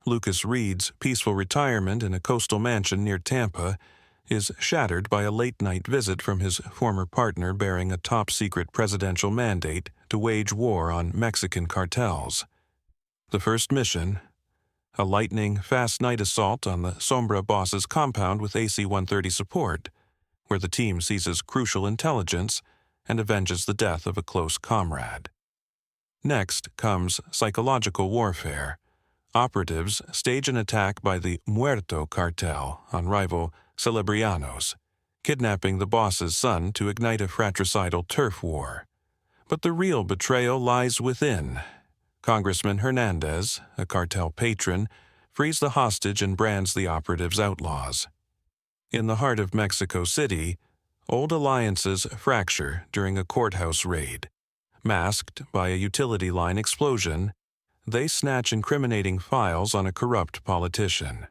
Lucas Reid's peaceful retirement in a coastal mansion near Tampa is shattered by a late-night visit from his former partner bearing a top-secret presidential mandate to wage war on Mexican cartels. The first mission, a lightning-fast night assault on the Sombra boss's compound with AC-130 support, where the team seizes crucial intelligence and avenges the death of a close comrade. Next comes psychological warfare. Operatives stage an attack by the Muerto cartel on rival Celebrianos, kidnapping the boss's son to ignite a fratricidal turf war. But the real betrayal lies within. Congressman Hernandez, a cartel patron, frees the hostage and brands the operatives outlaws. In the heart of Mexico City, old alliances fracture during a courthouse raid. Masked by a utility line explosion, they snatch incriminating files on a corrupt politician.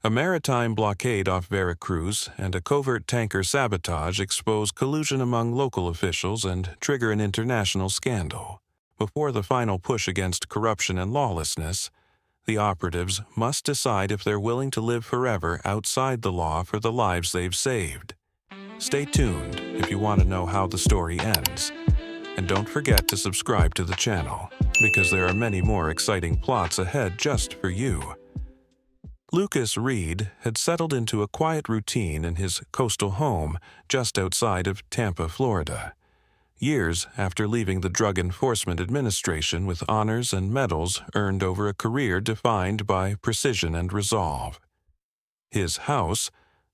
A maritime blockade off Veracruz and a covert tanker sabotage expose collusion among local officials and trigger an international scandal. Before the final push against corruption and lawlessness, the operatives must decide if they're willing to live forever outside the law for the lives they've saved. Stay tuned if you want to know how the story ends. And don't forget to subscribe to the channel, because there are many more exciting plots ahead just for you. Lucas Reid had settled into a quiet routine in his coastal home just outside of Tampa, Florida. Years after leaving the Drug Enforcement Administration with honors and medals earned over a career defined by precision and resolve. His house,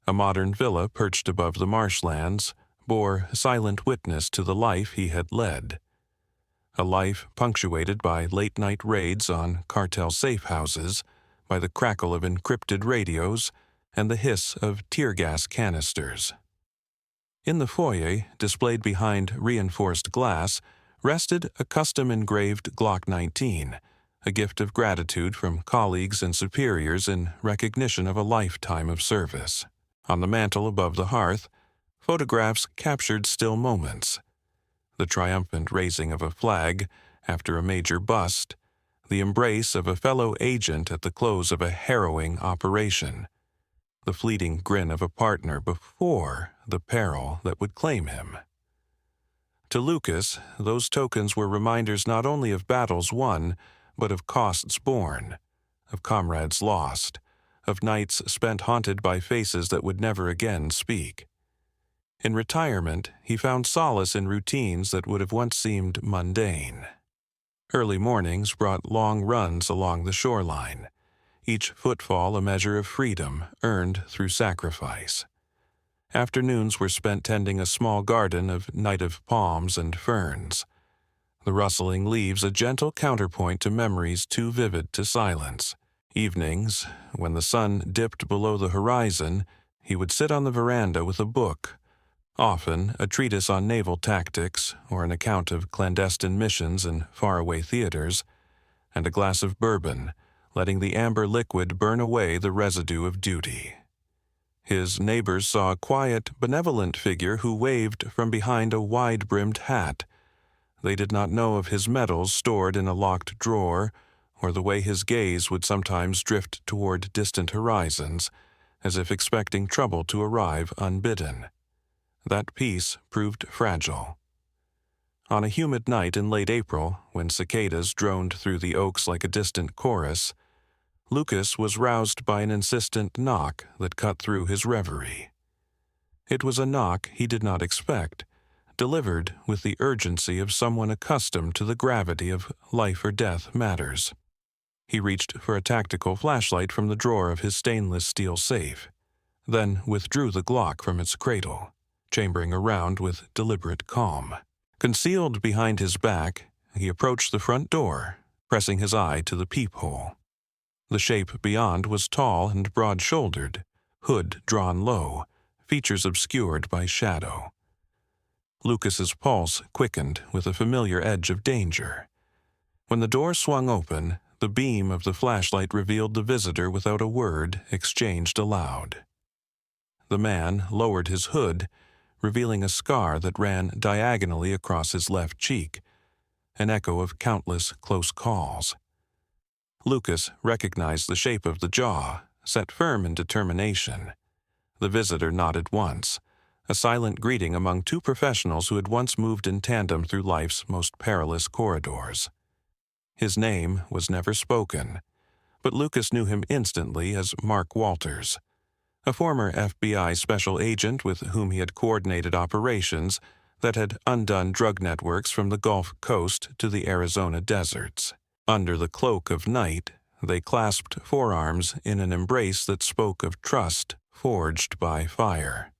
a modern villa perched above the marshlands, bore silent witness to the life he had led. A life punctuated by late-night raids on cartel safe houses, by the crackle of encrypted radios, and the hiss of tear gas canisters. In the foyer, displayed behind reinforced glass, rested a custom-engraved Glock 19, a gift of gratitude from colleagues and superiors in recognition of a lifetime of service. On the mantel above the hearth, photographs captured still moments. The triumphant raising of a flag after a major bust, the embrace of a fellow agent at the close of a harrowing operation, the fleeting grin of a partner before the peril that would claim him. To Lucas, those tokens were reminders not only of battles won, but of costs borne, of comrades lost, of nights spent haunted by faces that would never again speak. In retirement, he found solace in routines that would have once seemed mundane. Early mornings brought long runs along the shoreline, each footfall a measure of freedom earned through sacrifice. Afternoons were spent tending a small garden of native palms and ferns, the rustling leaves a gentle counterpoint to memories too vivid to silence. Evenings, when the sun dipped below the horizon, he would sit on the veranda with a book, often a treatise on naval tactics or an account of clandestine missions in faraway theaters, and a glass of bourbon, letting the amber liquid burn away the residue of duty. His neighbors saw a quiet, benevolent figure who waved from behind a wide-brimmed hat. They did not know of his medals stored in a locked drawer, or the way his gaze would sometimes drift toward distant horizons, as if expecting trouble to arrive unbidden. That peace proved fragile. On a humid night in late April, when cicadas droned through the oaks like a distant chorus, Lucas was roused by an insistent knock that cut through his reverie. It was a knock he did not expect, delivered with the urgency of someone accustomed to the gravity of life-or-death matters. He reached for a tactical flashlight from the drawer of his stainless steel safe, then withdrew the Glock from its cradle, chambering around with deliberate calm. Concealed behind his back, he approached the front door, pressing his eye to the peephole. The shape beyond was tall and broad-shouldered, hood drawn low, features obscured by shadow. Lucas's pulse quickened with a familiar edge of danger. When the door swung open, the beam of the flashlight revealed the visitor without a word exchanged aloud. The man lowered his hood, revealing a scar that ran diagonally across his left cheek, an echo of countless close calls. Lucas recognized the shape of the jaw, set firm in determination. The visitor nodded once, a silent greeting among two professionals who had once moved in tandem through life's most perilous corridors. His name was never spoken, but Lucas knew him instantly as Mark Walters, a former FBI special agent with whom he had coordinated operations that had undone drug networks from the Gulf Coast to the Arizona deserts. Under the cloak of night, they clasped forearms in an embrace that spoke of trust forged by fire.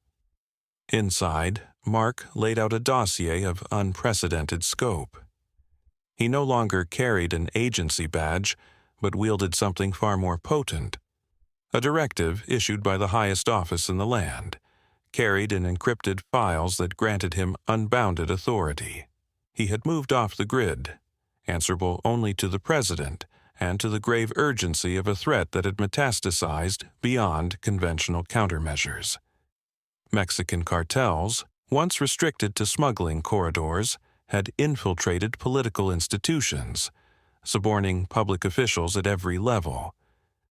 Inside, Mark laid out a dossier of unprecedented scope. He no longer carried an agency badge, but wielded something far more potent. A directive issued by the highest office in the land, carried in encrypted files that granted him unbounded authority. He had moved off the grid, answerable only to the president and to the grave urgency of a threat that had metastasized beyond conventional countermeasures. Mexican cartels, once restricted to smuggling corridors, had infiltrated political institutions, suborning public officials at every level.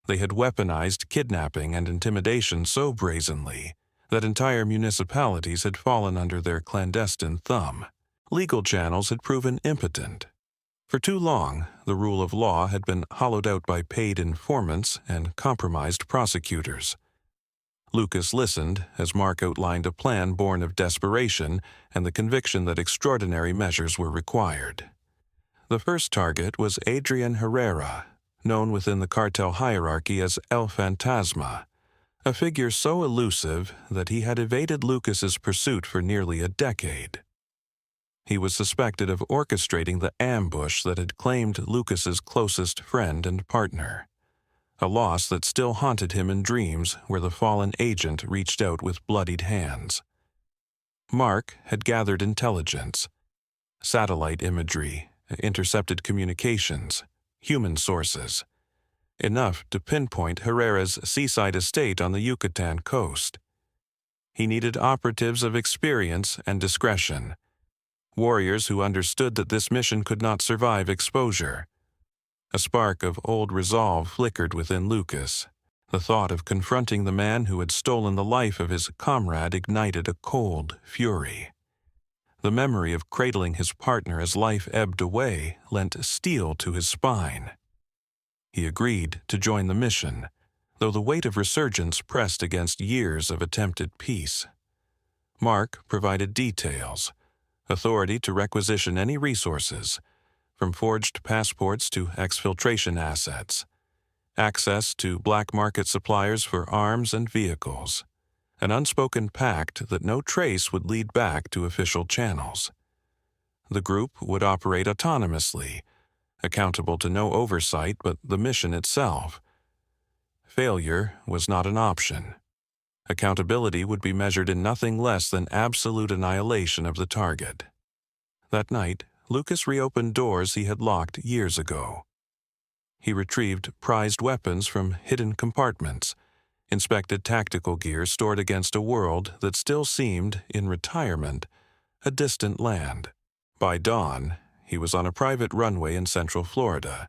They had weaponized kidnapping and intimidation so brazenly that entire municipalities had fallen under their clandestine thumb. Legal channels had proven impotent. For too long, the rule of law had been hollowed out by paid informants and compromised prosecutors. Lucas listened as Mark outlined a plan born of desperation and the conviction that extraordinary measures were required. The first target was Adrian Herrera, known within the cartel hierarchy as El Fantasma, a figure so elusive that he had evaded Lucas's pursuit for nearly a decade. He was suspected of orchestrating the ambush that had claimed Lucas's closest friend and partner, a loss that still haunted him in dreams where the fallen agent reached out with bloodied hands. Mark had gathered intelligence, satellite imagery, intercepted communications, human sources, enough to pinpoint Herrera's seaside estate on the Yucatan coast. He needed operatives of experience and discretion, warriors who understood that this mission could not survive exposure. A spark of old resolve flickered within Lucas. The thought of confronting the man who had stolen the life of his comrade ignited a cold fury. The memory of cradling his partner as life ebbed away lent steel to his spine. He agreed to join the mission, though the weight of resurgence pressed against years of attempted peace. Mark provided details, authority to requisition any resources, from forged passports to exfiltration assets, access to black market suppliers for arms and vehicles, an unspoken pact that no trace would lead back to official channels. The group would operate autonomously, accountable to no oversight but the mission itself. Failure was not an option. Accountability would be measured in nothing less than absolute annihilation of the target. That night, Lucas reopened doors he had locked years ago. He retrieved prized weapons from hidden compartments, inspected tactical gear stored against a world that still seemed, in retirement, a distant land. By dawn, he was on a private runway in Central Florida,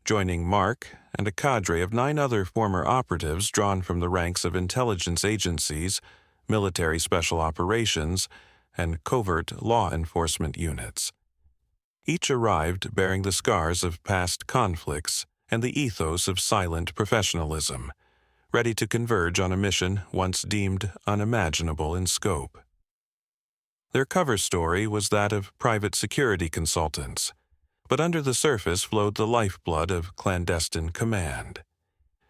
joining Mark and a cadre of 9 other former operatives drawn from the ranks of intelligence agencies, military special operations, and covert law enforcement units. Each arrived bearing the scars of past conflicts and the ethos of silent professionalism, ready to converge on a mission once deemed unimaginable in scope. Their cover story was that of private security consultants, but under the surface flowed the lifeblood of clandestine command.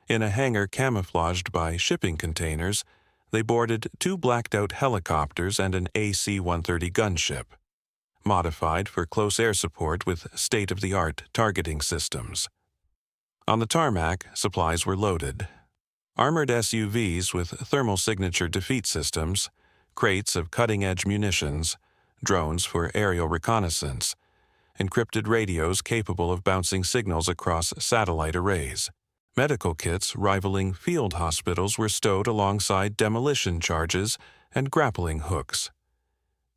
In a hangar camouflaged by shipping containers, they boarded 2 blacked-out helicopters and an AC-130 gunship, modified for close air support with state-of-the-art targeting systems. On the tarmac, supplies were loaded. Armored SUVs with thermal signature defeat systems, crates of cutting-edge munitions, drones for aerial reconnaissance, encrypted radios capable of bouncing signals across satellite arrays. Medical kits rivaling field hospitals were stowed alongside demolition charges and grappling hooks.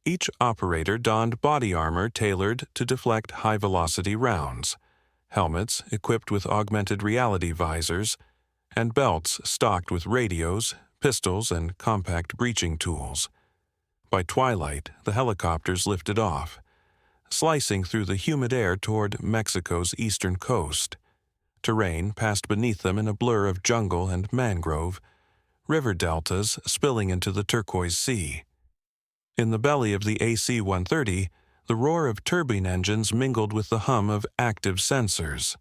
Each operator donned body armor tailored to deflect high-velocity rounds, helmets equipped with augmented reality visors, and belts stocked with radios, pistols, and compact breaching tools. By twilight, the helicopters lifted off, slicing through the humid air toward Mexico's eastern coast. Terrain passed beneath them in a blur of jungle and mangrove, river deltas spilling into the turquoise sea. In the belly of the AC-130, the roar of turbine engines mingled with the hum of active sensors.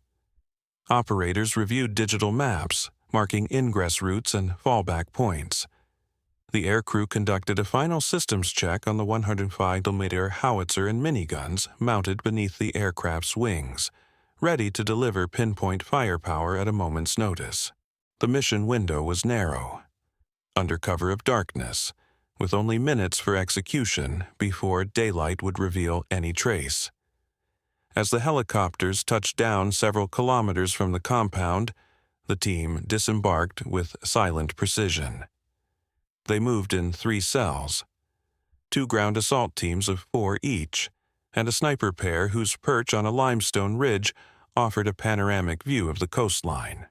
Operators reviewed digital maps, marking ingress routes and fallback points. The aircrew conducted a final systems check on the 105mm howitzer and miniguns mounted beneath the aircraft's wings, ready to deliver pinpoint firepower at a moment's notice. The mission window was narrow, under cover of darkness, with only minutes for execution before daylight would reveal any trace. As the helicopters touched down several kilometers from the compound, the team disembarked with silent precision. They moved in 3 cells, 2 ground assault teams of 4 each, and a sniper pair whose perch on a limestone ridge offered a panoramic view of the coastline.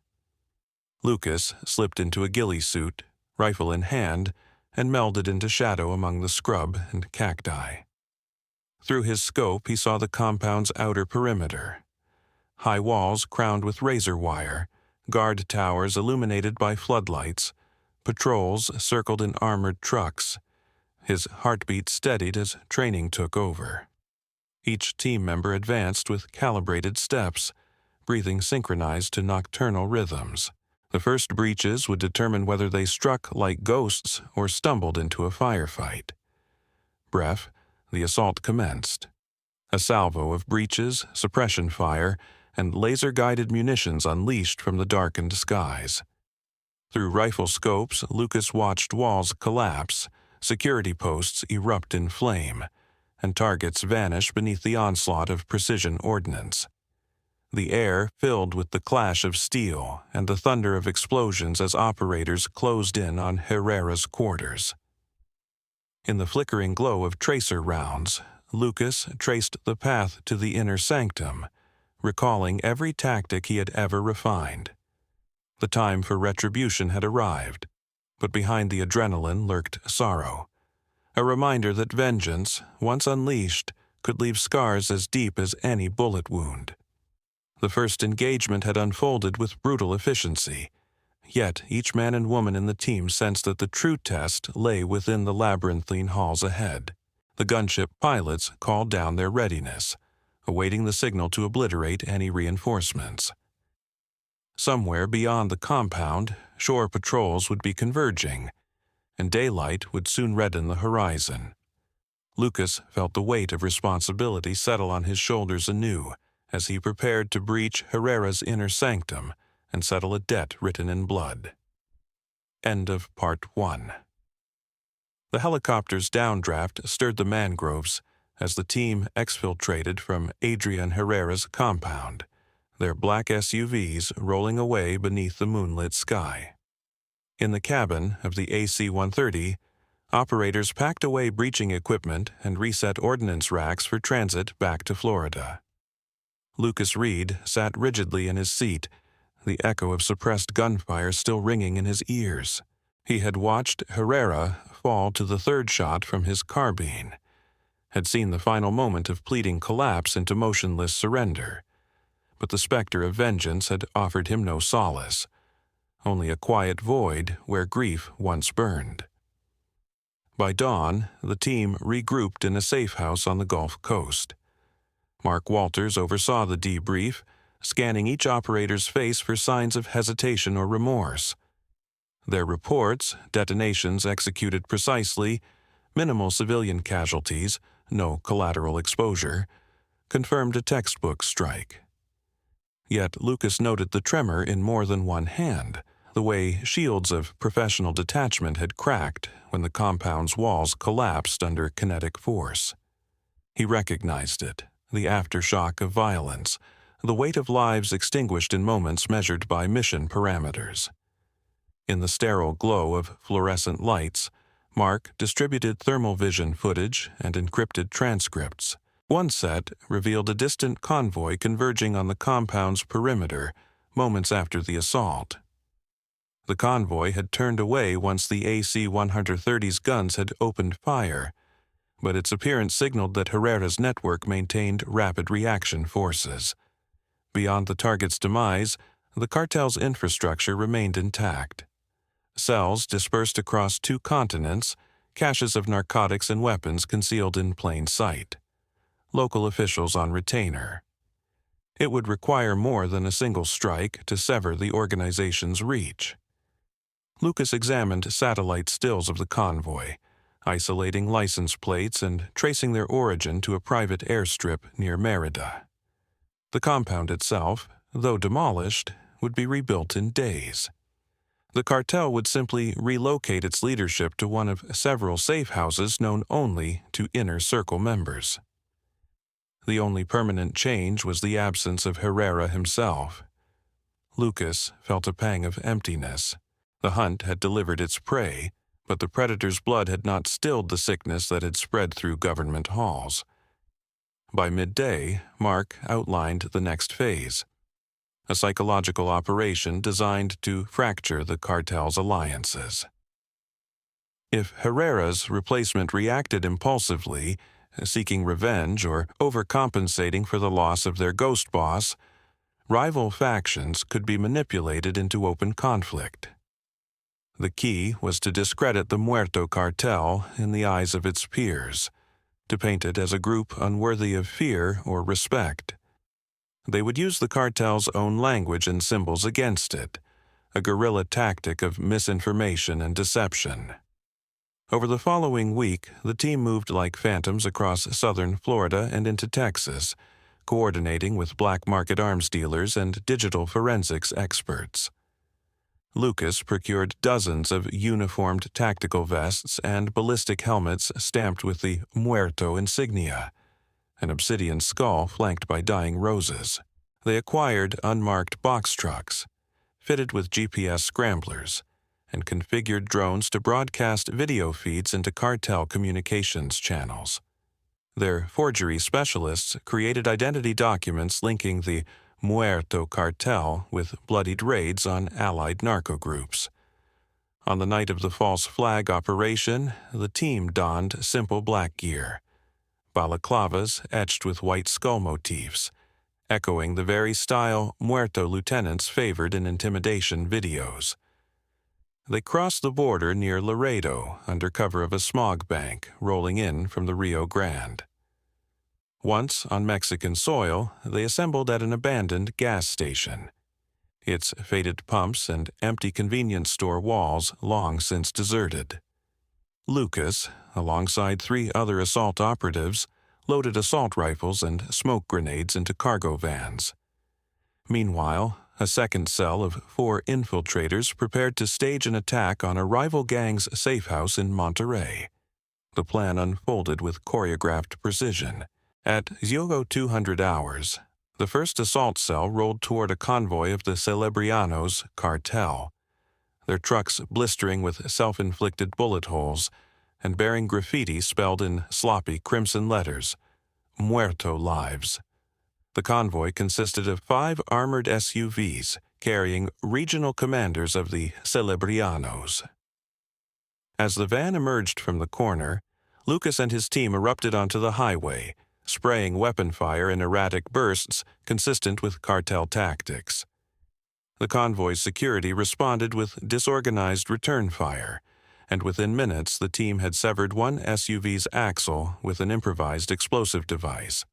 Lucas slipped into a ghillie suit, rifle in hand, and melded into shadow among the scrub and cacti. Through his scope, he saw the compound's outer perimeter. High walls crowned with razor wire, guard towers illuminated by floodlights, patrols circled in armored trucks. His heartbeat steadied as training took over. Each team member advanced with calibrated steps, breathing synchronized to nocturnal rhythms. The first breaches would determine whether they struck like ghosts or stumbled into a firefight. Bref, the assault commenced. A salvo of breaches, suppression fire, and laser-guided munitions unleashed from the darkened skies. Through rifle scopes, Lucas watched walls collapse, security posts erupt in flame, and targets vanish beneath the onslaught of precision ordnance. The air filled with the clash of steel and the thunder of explosions as operators closed in on Herrera's quarters. In the flickering glow of tracer rounds, Lucas traced the path to the inner sanctum, recalling every tactic he had ever refined. The time for retribution had arrived, but behind the adrenaline lurked sorrow, a reminder that vengeance, once unleashed, could leave scars as deep as any bullet wound. The first engagement had unfolded with brutal efficiency, yet each man and woman in the team sensed that the true test lay within the labyrinthine halls ahead. The gunship pilots called down their readiness, awaiting the signal to obliterate any reinforcements. Somewhere beyond the compound, shore patrols would be converging, and daylight would soon redden the horizon. Lucas felt the weight of responsibility settle on his shoulders anew as he prepared to breach Herrera's inner sanctum and settle a debt written in blood. End of Part 1. The helicopter's downdraft stirred the mangroves as the team exfiltrated from Adrian Herrera's compound, their black SUVs rolling away beneath the moonlit sky. In the cabin of the AC-130, operators packed away breaching equipment and reset ordnance racks for transit back to Florida. Lucas Reid sat rigidly in his seat, the echo of suppressed gunfire still ringing in his ears. He had watched Herrera fall to the third shot from his carbine, had seen the final moment of pleading collapse into motionless surrender, but the specter of vengeance had offered him no solace, only a quiet void where grief once burned. By dawn, the team regrouped in a safe house on the Gulf Coast. Mark Walters oversaw the debrief, scanning each operator's face for signs of hesitation or remorse. Their reports, detonations executed precisely, minimal civilian casualties, no collateral exposure, confirmed a textbook strike. Yet Lucas noted the tremor in more than one hand, the way shields of professional detachment had cracked when the compound's walls collapsed under kinetic force. He recognized it, the aftershock of violence, the weight of lives extinguished in moments measured by mission parameters. In the sterile glow of fluorescent lights, Mark distributed thermal vision footage and encrypted transcripts, One set revealed a distant convoy converging on the compound's perimeter moments after the assault. The convoy had turned away once the AC-130's guns had opened fire, but its appearance signaled that Herrera's network maintained rapid reaction forces. Beyond the target's demise, the cartel's infrastructure remained intact. Cells dispersed across 2 continents, caches of narcotics and weapons concealed in plain sight. Local officials on retainer. It would require more than a single strike to sever the organization's reach. Lucas examined satellite stills of the convoy, isolating license plates and tracing their origin to a private airstrip near Merida. The compound itself, though demolished, would be rebuilt in days. The cartel would simply relocate its leadership to one of several safe houses known only to inner circle members. The only permanent change was the absence of Herrera himself. Lucas felt a pang of emptiness. The hunt had delivered its prey, but the predator's blood had not stilled the sickness that had spread through government halls. By midday, Mark outlined the next phase, a psychological operation designed to fracture the cartel's alliances. If Herrera's replacement reacted impulsively, seeking revenge or overcompensating for the loss of their ghost boss, rival factions could be manipulated into open conflict. The key was to discredit the Muerto cartel in the eyes of its peers, to paint it as a group unworthy of fear or respect. They would use the cartel's own language and symbols against it, a guerrilla tactic of misinformation and deception. Over the following week, the team moved like phantoms across southern Florida and into Texas, coordinating with black market arms dealers and digital forensics experts. Lucas procured dozens of uniformed tactical vests and ballistic helmets stamped with the Muerto insignia, an obsidian skull flanked by dying roses. They acquired unmarked box trucks, fitted with GPS scramblers, and configured drones to broadcast video feeds into cartel communications channels. Their forgery specialists created identity documents linking the Muerto cartel with bloodied raids on allied narco groups. On the night of the false flag operation, the team donned simple black gear, balaclavas etched with white skull motifs, echoing the very style Muerto lieutenants favored in intimidation videos. They crossed the border near Laredo under cover of a smog bank rolling in from the Rio Grande. Once on Mexican soil, they assembled at an abandoned gas station, its faded pumps and empty convenience store walls long since deserted. Lucas, alongside 3 other assault operatives, loaded assault rifles and smoke grenades into cargo vans. Meanwhile, a second cell of 4 infiltrators prepared to stage an attack on a rival gang's safe house in Monterey. The plan unfolded with choreographed precision. At 0200 hours, the first assault cell rolled toward a convoy of the Celebrianos' Cartel, their trucks blistering with self-inflicted bullet holes and bearing graffiti spelled in sloppy crimson letters, Muerto Lives. The convoy consisted of 5 armored SUVs carrying regional commanders of the Celebrianos. As the van emerged from the corner, Lucas and his team erupted onto the highway, spraying weapon fire in erratic bursts consistent with cartel tactics. The convoy's security responded with disorganized return fire, and within minutes the team had severed one SUV's axle with an improvised explosive device.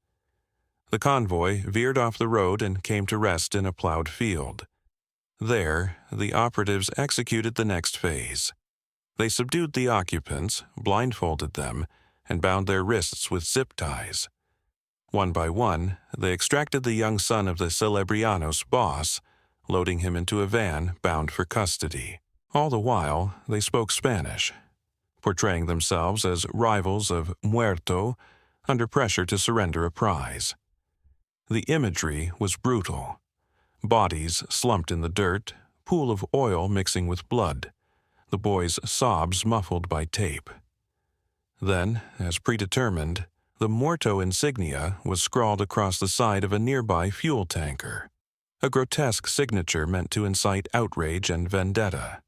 The convoy veered off the road and came to rest in a plowed field. There, the operatives executed the next phase. They subdued the occupants, blindfolded them, and bound their wrists with zip ties. One by one, they extracted the young son of the Celebrianos' boss, loading him into a van bound for custody. All the while, they spoke Spanish, portraying themselves as rivals of Muerto under pressure to surrender a prize. The imagery was brutal. Bodies slumped in the dirt, pool of oil mixing with blood, the boys' sobs muffled by tape. Then, as predetermined, The Muerto insignia was scrawled across the side of a nearby fuel tanker, a grotesque signature meant to incite outrage and vendetta.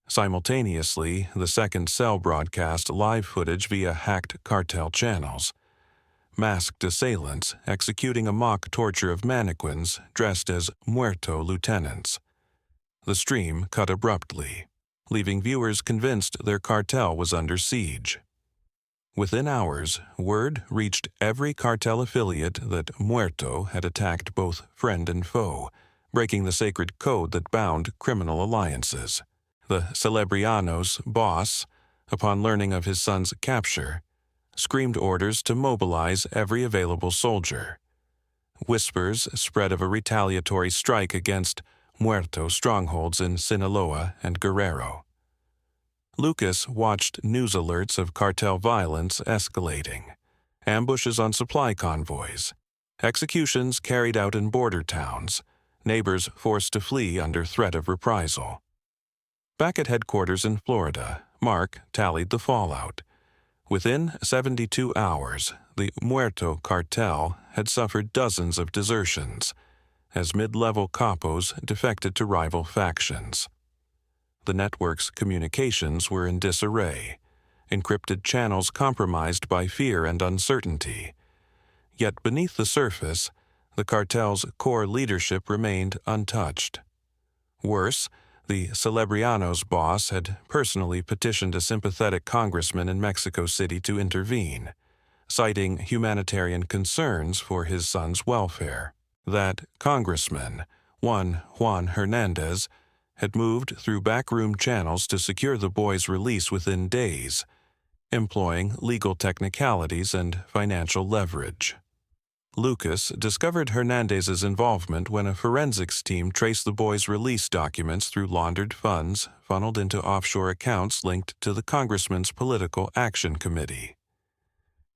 Simultaneously, the second cell broadcast live footage via hacked cartel channels, masked assailants executing a mock torture of mannequins dressed as Muerto lieutenants. The stream cut abruptly, leaving viewers convinced their cartel was under siege. Within hours, word reached every cartel affiliate that Muerto had attacked both friend and foe, breaking the sacred code that bound criminal alliances. The Celebriano's boss, upon learning of his son's capture, screamed orders to mobilize every available soldier. Whispers spread of a retaliatory strike against Muerto strongholds in Sinaloa and Guerrero. Lucas watched news alerts of cartel violence escalating, ambushes on supply convoys, executions carried out in border towns, neighbors forced to flee under threat of reprisal. Back at headquarters in Florida, Mark tallied the fallout. Within 72 hours, the Muerto cartel had suffered dozens of desertions, as mid-level capos defected to rival factions. The network's communications were in disarray, encrypted channels compromised by fear and uncertainty. Yet beneath the surface, the cartel's core leadership remained untouched. Worse, the Celebriano's boss had personally petitioned a sympathetic congressman in Mexico City to intervene, citing humanitarian concerns for his son's welfare. That congressman, one Juan Hernandez, had moved through backroom channels to secure the boy's release within days, employing legal technicalities and financial leverage. Lucas discovered Hernandez's involvement when a forensics team traced the boy's release documents through laundered funds funneled into offshore accounts linked to the congressman's political action committee.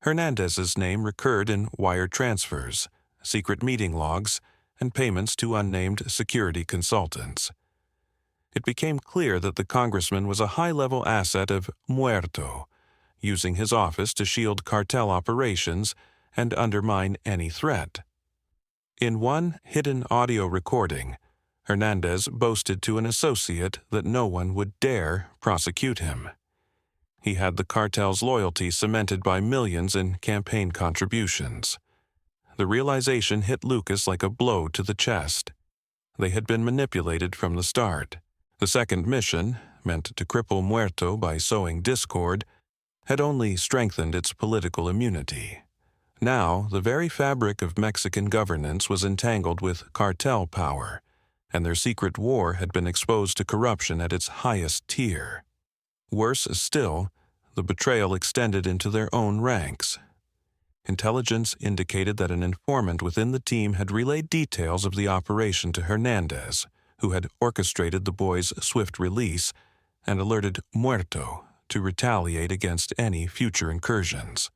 Hernandez's name recurred in wire transfers, secret meeting logs, and payments to unnamed security consultants. It became clear that the congressman was a high-level asset of Muerto, using his office to shield cartel operations and undermine any threat. In one hidden audio recording, Hernandez boasted to an associate that no one would dare prosecute him. He had the cartel's loyalty cemented by millions in campaign contributions. The realization hit Lucas like a blow to the chest. They had been manipulated from the start. The second mission, meant to cripple Muerto by sowing discord, had only strengthened its political immunity. Now, the very fabric of Mexican governance was entangled with cartel power, and their secret war had been exposed to corruption at its highest tier. Worse still, the betrayal extended into their own ranks. Intelligence indicated that an informant within the team had relayed details of the operation to Hernandez, who had orchestrated the boy's swift release and alerted Muerto to retaliate against any future incursions.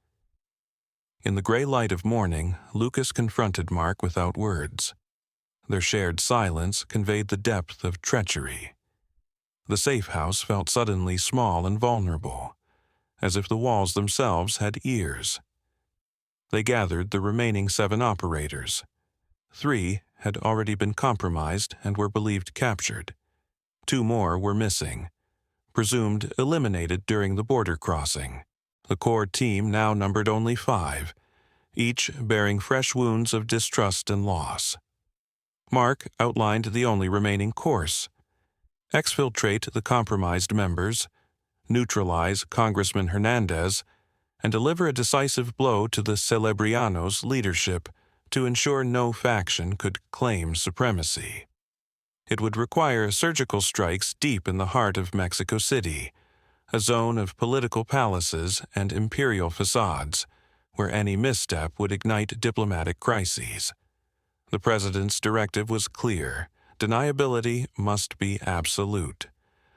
In the gray light of morning, Lucas confronted Mark without words. Their shared silence conveyed the depth of treachery. The safe house felt suddenly small and vulnerable, as if the walls themselves had ears. They gathered the remaining 7 operators. 3 had already been compromised and were believed captured. 2 more were missing, presumed eliminated during the border crossing. The core team now numbered only 5, each bearing fresh wounds of distrust and loss. Mark outlined the only remaining course: exfiltrate the compromised members, neutralize Congressman Hernandez, and deliver a decisive blow to the Celebriano's leadership to ensure no faction could claim supremacy. It would require surgical strikes deep in the heart of Mexico City, a zone of political palaces and imperial facades, where any misstep would ignite diplomatic crises. The president's directive was clear: deniability must be absolute.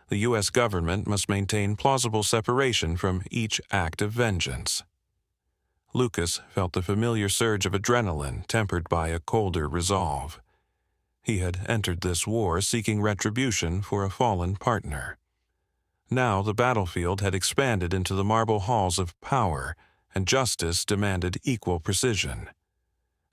The U.S. government must maintain plausible separation from each act of vengeance. Lucas felt the familiar surge of adrenaline tempered by a colder resolve. He had entered this war seeking retribution for a fallen partner. Now the battlefield had expanded into the marble halls of power, and justice demanded equal precision.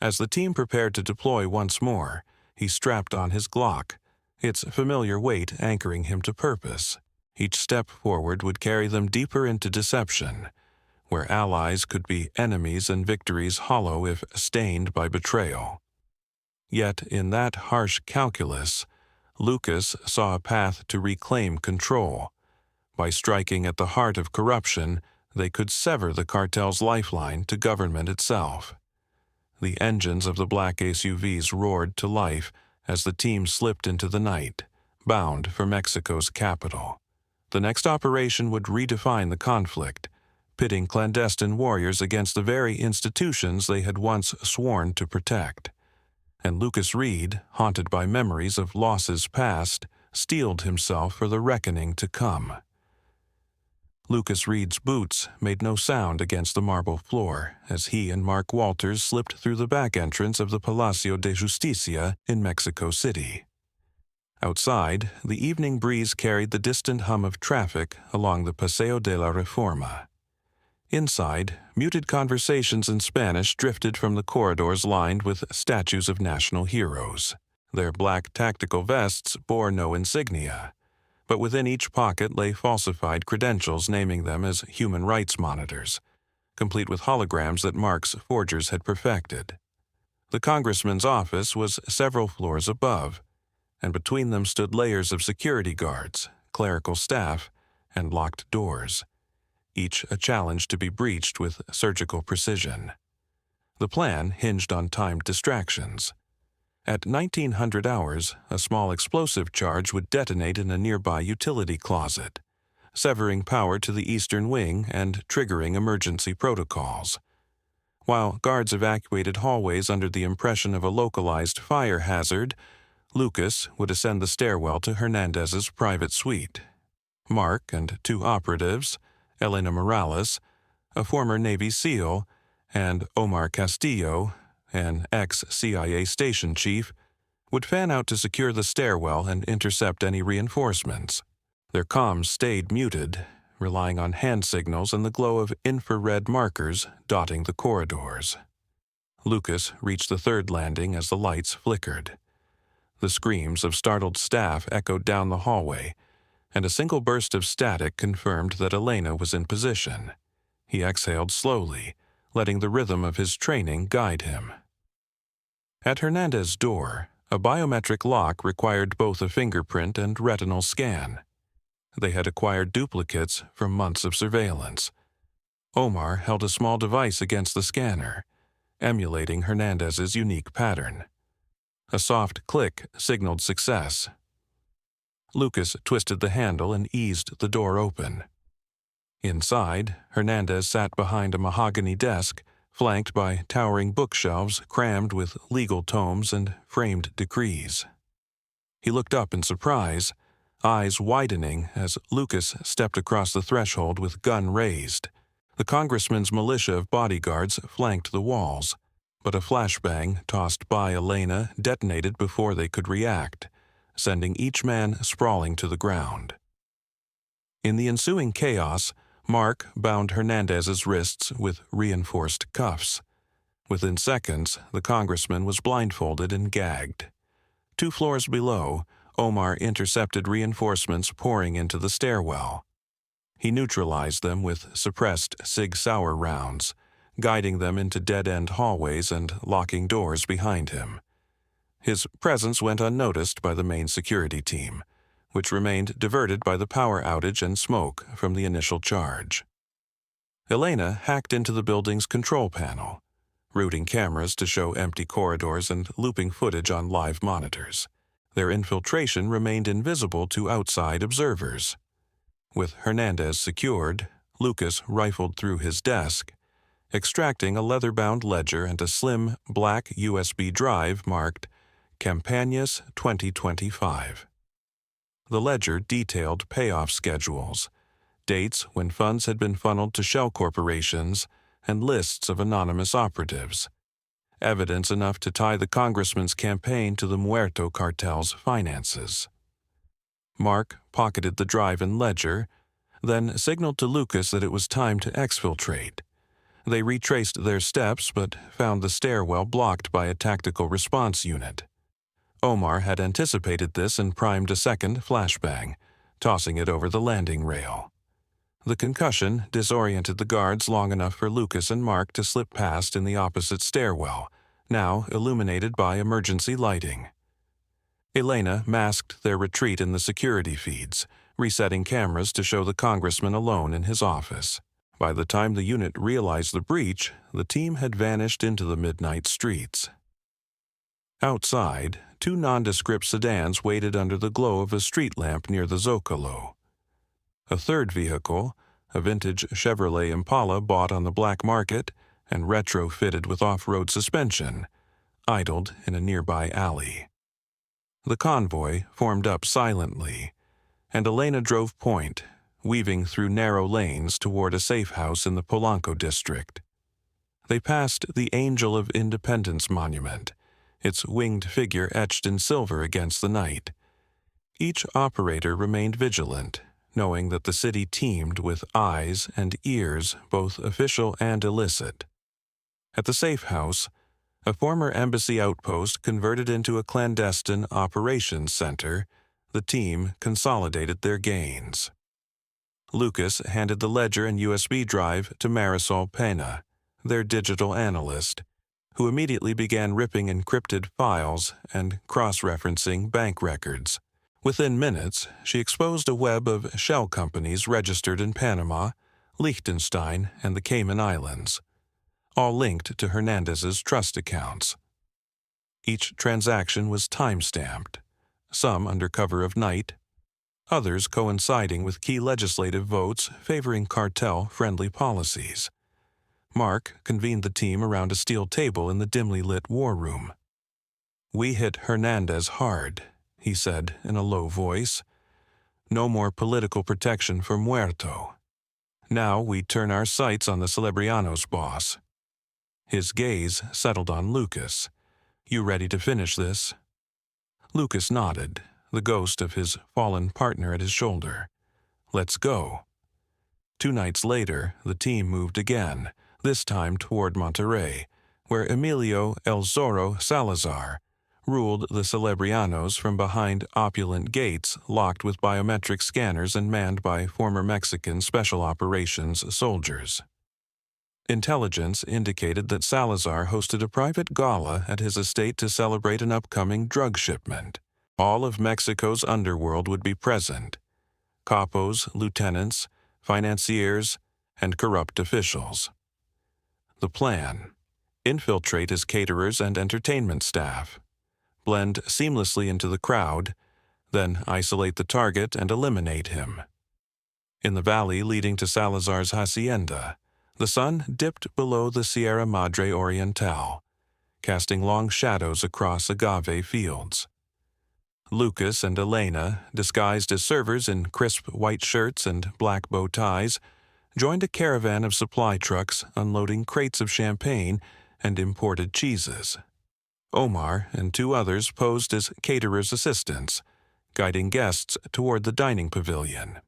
As the team prepared to deploy once more, he strapped on his Glock, its familiar weight anchoring him to purpose. Each step forward would carry them deeper into deception, where allies could be enemies and victories hollow if stained by betrayal. Yet in that harsh calculus, Lucas saw a path to reclaim control. By striking at the heart of corruption, they could sever the cartel's lifeline to government itself. The engines of the black SUVs roared to life as the team slipped into the night, bound for Mexico's capital. The next operation would redefine the conflict, pitting clandestine warriors against the very institutions they had once sworn to protect. And Lucas Reid, haunted by memories of losses past, steeled himself for the reckoning to come. Lucas Reid's boots made no sound against the marble floor as he and Mark Walters slipped through the back entrance of the Palacio de Justicia in Mexico City. Outside, the evening breeze carried the distant hum of traffic along the Paseo de la Reforma. Inside, muted conversations in Spanish drifted from the corridors lined with statues of national heroes. Their black tactical vests bore no insignia, but within each pocket lay falsified credentials naming them as human rights monitors, complete with holograms that Mark's forgers had perfected. The congressman's office was several floors above, and between them stood layers of security guards, clerical staff, and locked doors, each a challenge to be breached with surgical precision. The plan hinged on timed distractions. At 1900 hours, a small explosive charge would detonate in a nearby utility closet, severing power to the eastern wing and triggering emergency protocols. While guards evacuated hallways under the impression of a localized fire hazard, Lucas would ascend the stairwell to Hernandez's private suite. Mark and two operatives, Elena Morales, a former Navy SEAL, and Omar Castillo, an ex-CIA station chief, would fan out to secure the stairwell and intercept any reinforcements. Their comms stayed muted, relying on hand signals and the glow of infrared markers dotting the corridors. Lucas reached the third landing as the lights flickered. The screams of startled staff echoed down the hallway, and a single burst of static confirmed that Elena was in position. He exhaled slowly, letting the rhythm of his training guide him. At Hernandez's door, a biometric lock required both a fingerprint and retinal scan. They had acquired duplicates from months of surveillance. Omar held a small device against the scanner, emulating Hernandez's unique pattern. A soft click signaled success. Lucas twisted the handle and eased the door open. Inside, Hernandez sat behind a mahogany desk, flanked by towering bookshelves crammed with legal tomes and framed decrees. He looked up in surprise, eyes widening as Lucas stepped across the threshold with gun raised. The congressman's militia of bodyguards flanked the walls, but a flashbang tossed by Elena detonated before they could react, sending each man sprawling to the ground. In the ensuing chaos, Mark bound Hernandez's wrists with reinforced cuffs. Within seconds, the congressman was blindfolded and gagged. 2 floors below, Omar intercepted reinforcements pouring into the stairwell. He neutralized them with suppressed Sig Sauer rounds, guiding them into dead-end hallways and locking doors behind him. His presence went unnoticed by the main security team, which remained diverted by the power outage and smoke from the initial charge. Elena hacked into the building's control panel, routing cameras to show empty corridors and looping footage on live monitors. Their infiltration remained invisible to outside observers. With Hernandez secured, Lucas rifled through his desk, extracting a leather-bound ledger and a slim black USB drive marked Campañas 2025. The ledger detailed payoff schedules, dates when funds had been funneled to shell corporations, and lists of anonymous operatives, evidence enough to tie the congressman's campaign to the Muerto cartel's finances. Mark pocketed the drive and ledger, then signaled to Lucas that it was time to exfiltrate. They retraced their steps but found the stairwell blocked by a tactical response unit. Omar had anticipated this and primed a second flashbang, tossing it over the landing rail. The concussion disoriented the guards long enough for Lucas and Mark to slip past in the opposite stairwell, now illuminated by emergency lighting. Elena masked their retreat in the security feeds, resetting cameras to show the congressman alone in his office. By the time the unit realized the breach, the team had vanished into the midnight streets. Outside, two nondescript sedans waited under the glow of a street lamp near the Zocalo. A third vehicle, a vintage Chevrolet Impala bought on the black market and retrofitted with off-road suspension, idled in a nearby alley. The convoy formed up silently, and Elena drove point, weaving through narrow lanes toward a safe house in the Polanco district. They passed the Angel of Independence monument, its winged figure etched in silver against the night. Each operator remained vigilant, knowing that the city teemed with eyes and ears, both official and illicit. At the safe house, a former embassy outpost converted into a clandestine operations center, the team consolidated their gains. Lucas handed the ledger and USB drive to Marisol Pena, their digital analyst, who immediately began ripping encrypted files and cross-referencing bank records. Within minutes, she exposed a web of shell companies registered in Panama, Liechtenstein, and the Cayman Islands, all linked to Hernandez's trust accounts. Each transaction was time-stamped, some under cover of night, others coinciding with key legislative votes favoring cartel-friendly policies. Mark convened the team around a steel table in the dimly lit war room. "We hit Hernandez hard," he said in a low voice. "No more political protection for Muerto. Now we turn our sights on the Celebrianos boss." His gaze settled on Lucas. "You ready to finish this?" Lucas nodded, the ghost of his fallen partner at his shoulder. "Let's go." 2 nights later, the team moved again, this time toward Monterrey, where Emilio El Zorro Salazar ruled the Celebrianos from behind opulent gates locked with biometric scanners and manned by former Mexican Special Operations soldiers. Intelligence indicated that Salazar hosted a private gala at his estate to celebrate an upcoming drug shipment. All of Mexico's underworld would be present: capos, lieutenants, financiers, and corrupt officials. The plan: infiltrate as caterers and entertainment staff, blend seamlessly into the crowd, then isolate the target and eliminate him. In the valley leading to Salazar's hacienda, the sun dipped below the Sierra Madre Oriental, casting long shadows across agave fields. Lucas and Elena, disguised as servers in crisp white shirts and black bow ties, joined a caravan of supply trucks unloading crates of champagne and imported cheeses. Omar and 2 others posed as caterers' assistants, guiding guests toward the dining pavilion.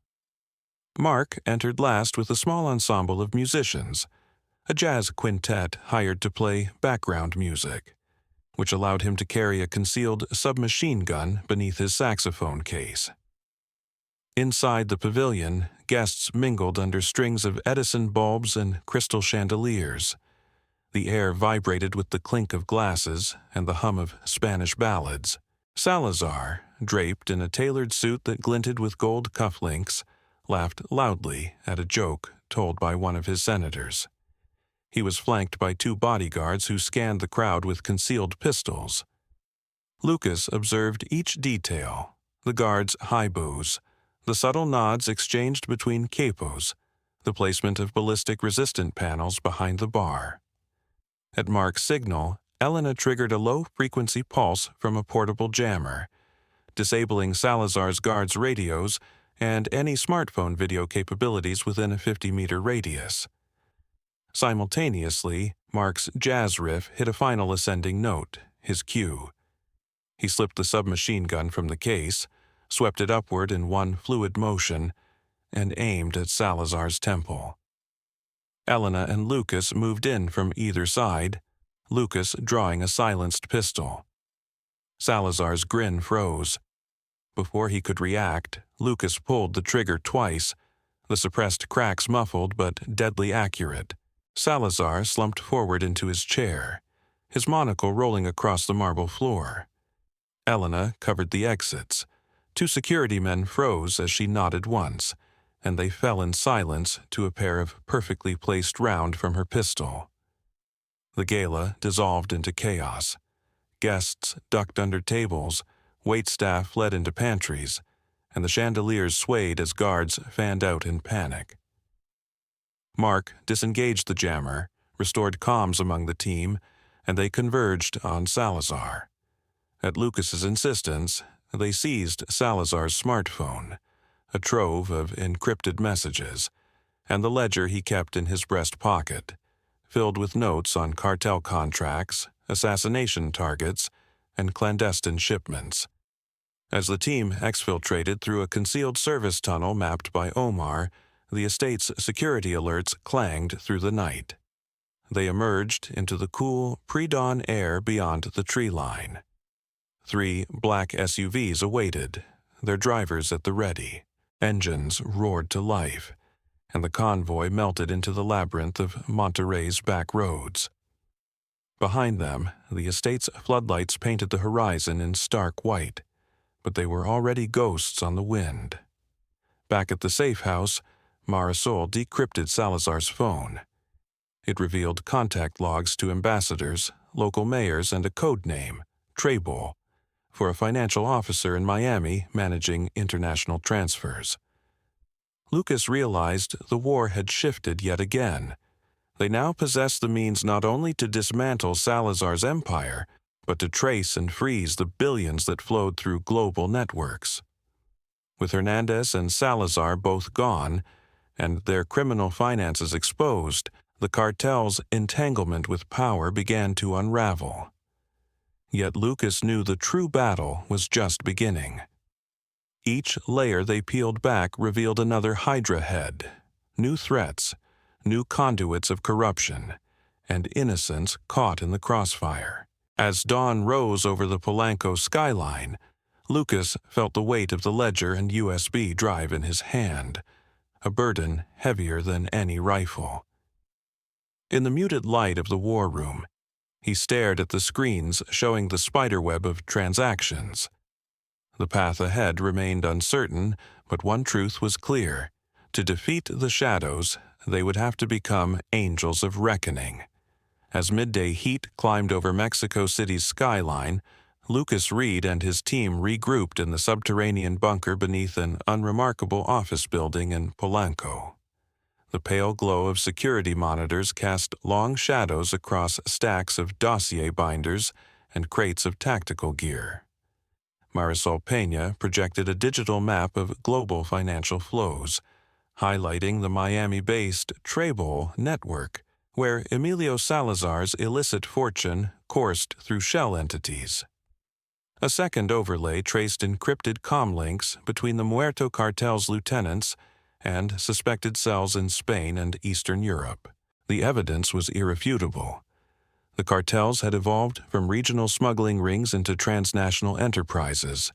Mark entered last with a small ensemble of musicians, a jazz quintet hired to play background music, which allowed him to carry a concealed submachine gun beneath his saxophone case. Inside the pavilion, guests mingled under strings of Edison bulbs and crystal chandeliers. The air vibrated with the clink of glasses and the hum of Spanish ballads. Salazar, draped in a tailored suit that glinted with gold cufflinks, laughed loudly at a joke told by one of his senators. He was flanked by 2 bodyguards who scanned the crowd with concealed pistols. Lucas observed each detail: the guards' high bows, the subtle nods exchanged between capos, the placement of ballistic-resistant panels behind the bar. At Mark's signal, Elena triggered a low-frequency pulse from a portable jammer, disabling Salazar's guards' radios and any smartphone video capabilities within a 50-meter radius. Simultaneously, Mark's jazz riff hit a final ascending note, his cue. He slipped the submachine gun from the case, swept it upward in one fluid motion, and aimed at Salazar's temple. Elena and Lucas moved in from either side, Lucas drawing a silenced pistol. Salazar's grin froze. Before he could react, Lucas pulled the trigger twice, the suppressed cracks muffled but deadly accurate. Salazar slumped forward into his chair, his monocle rolling across the marble floor. Elena covered the exits. 2 security men froze as she nodded once, and they fell in silence to a pair of perfectly placed round from her pistol. The gala dissolved into chaos. Guests ducked under tables, waitstaff fled into pantries, and the chandeliers swayed as guards fanned out in panic. Mark disengaged the jammer, restored comms among the team, and they converged on Salazar. At Lucas's insistence, they seized Salazar's smartphone, a trove of encrypted messages, and the ledger he kept in his breast pocket, filled with notes on cartel contracts, assassination targets, and clandestine shipments. As the team exfiltrated through a concealed service tunnel mapped by Omar, the estate's security alerts clanged through the night. They emerged into the cool, pre-dawn air beyond the tree line. 3 black SUVs awaited, their drivers at the ready. Engines roared to life, and the convoy melted into the labyrinth of Monterey's back roads. Behind them, the estate's floodlights painted the horizon in stark white, but they were already ghosts on the wind. Back at the safe house, Marisol decrypted Salazar's phone. It revealed contact logs to ambassadors, local mayors, and a code name, Trebol, for a financial officer in Miami managing international transfers. Lucas realized the war had shifted yet again. They now possessed the means not only to dismantle Salazar's empire, but to trace and freeze the billions that flowed through global networks. With Hernandez and Salazar both gone, and their criminal finances exposed, the cartel's entanglement with power began to unravel. Yet Lucas knew the true battle was just beginning. Each layer they peeled back revealed another Hydra head, new threats, new conduits of corruption, and innocence caught in the crossfire. As dawn rose over the Polanco skyline, Lucas felt the weight of the ledger and USB drive in his hand, a burden heavier than any rifle. In the muted light of the war room, he stared at the screens showing the spiderweb of transactions. The path ahead remained uncertain, but one truth was clear. To defeat the shadows, they would have to become angels of reckoning. As midday heat climbed over Mexico City's skyline, Lucas Reid and his team regrouped in the subterranean bunker beneath an unremarkable office building in Polanco. The pale glow of security monitors cast long shadows across stacks of dossier binders and crates of tactical gear. Marisol Peña projected a digital map of global financial flows, highlighting the Miami-based Trebol network, where Emilio Salazar's illicit fortune coursed through shell entities. A second overlay traced encrypted comm links between the Muerto cartel's lieutenants and suspected cells in Spain and Eastern Europe. The evidence was irrefutable. The cartels had evolved from regional smuggling rings into transnational enterprises,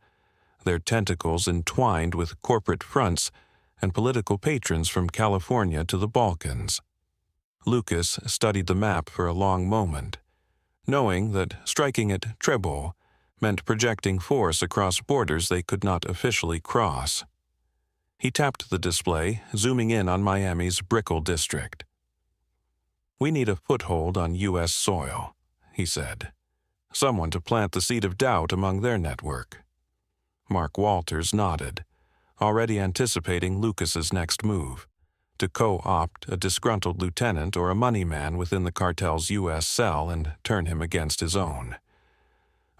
their tentacles entwined with corporate fronts and political patrons from California to the Balkans. Lucas studied the map for a long moment, knowing that striking at Trebol meant projecting force across borders they could not officially cross. He tapped the display, zooming in on Miami's Brickell district. "We need a foothold on U.S. soil," he said. "Someone to plant the seed of doubt among their network." Mark Walters nodded, already anticipating Lucas's next move, to co-opt a disgruntled lieutenant or a money man within the cartel's U.S. cell and turn him against his own.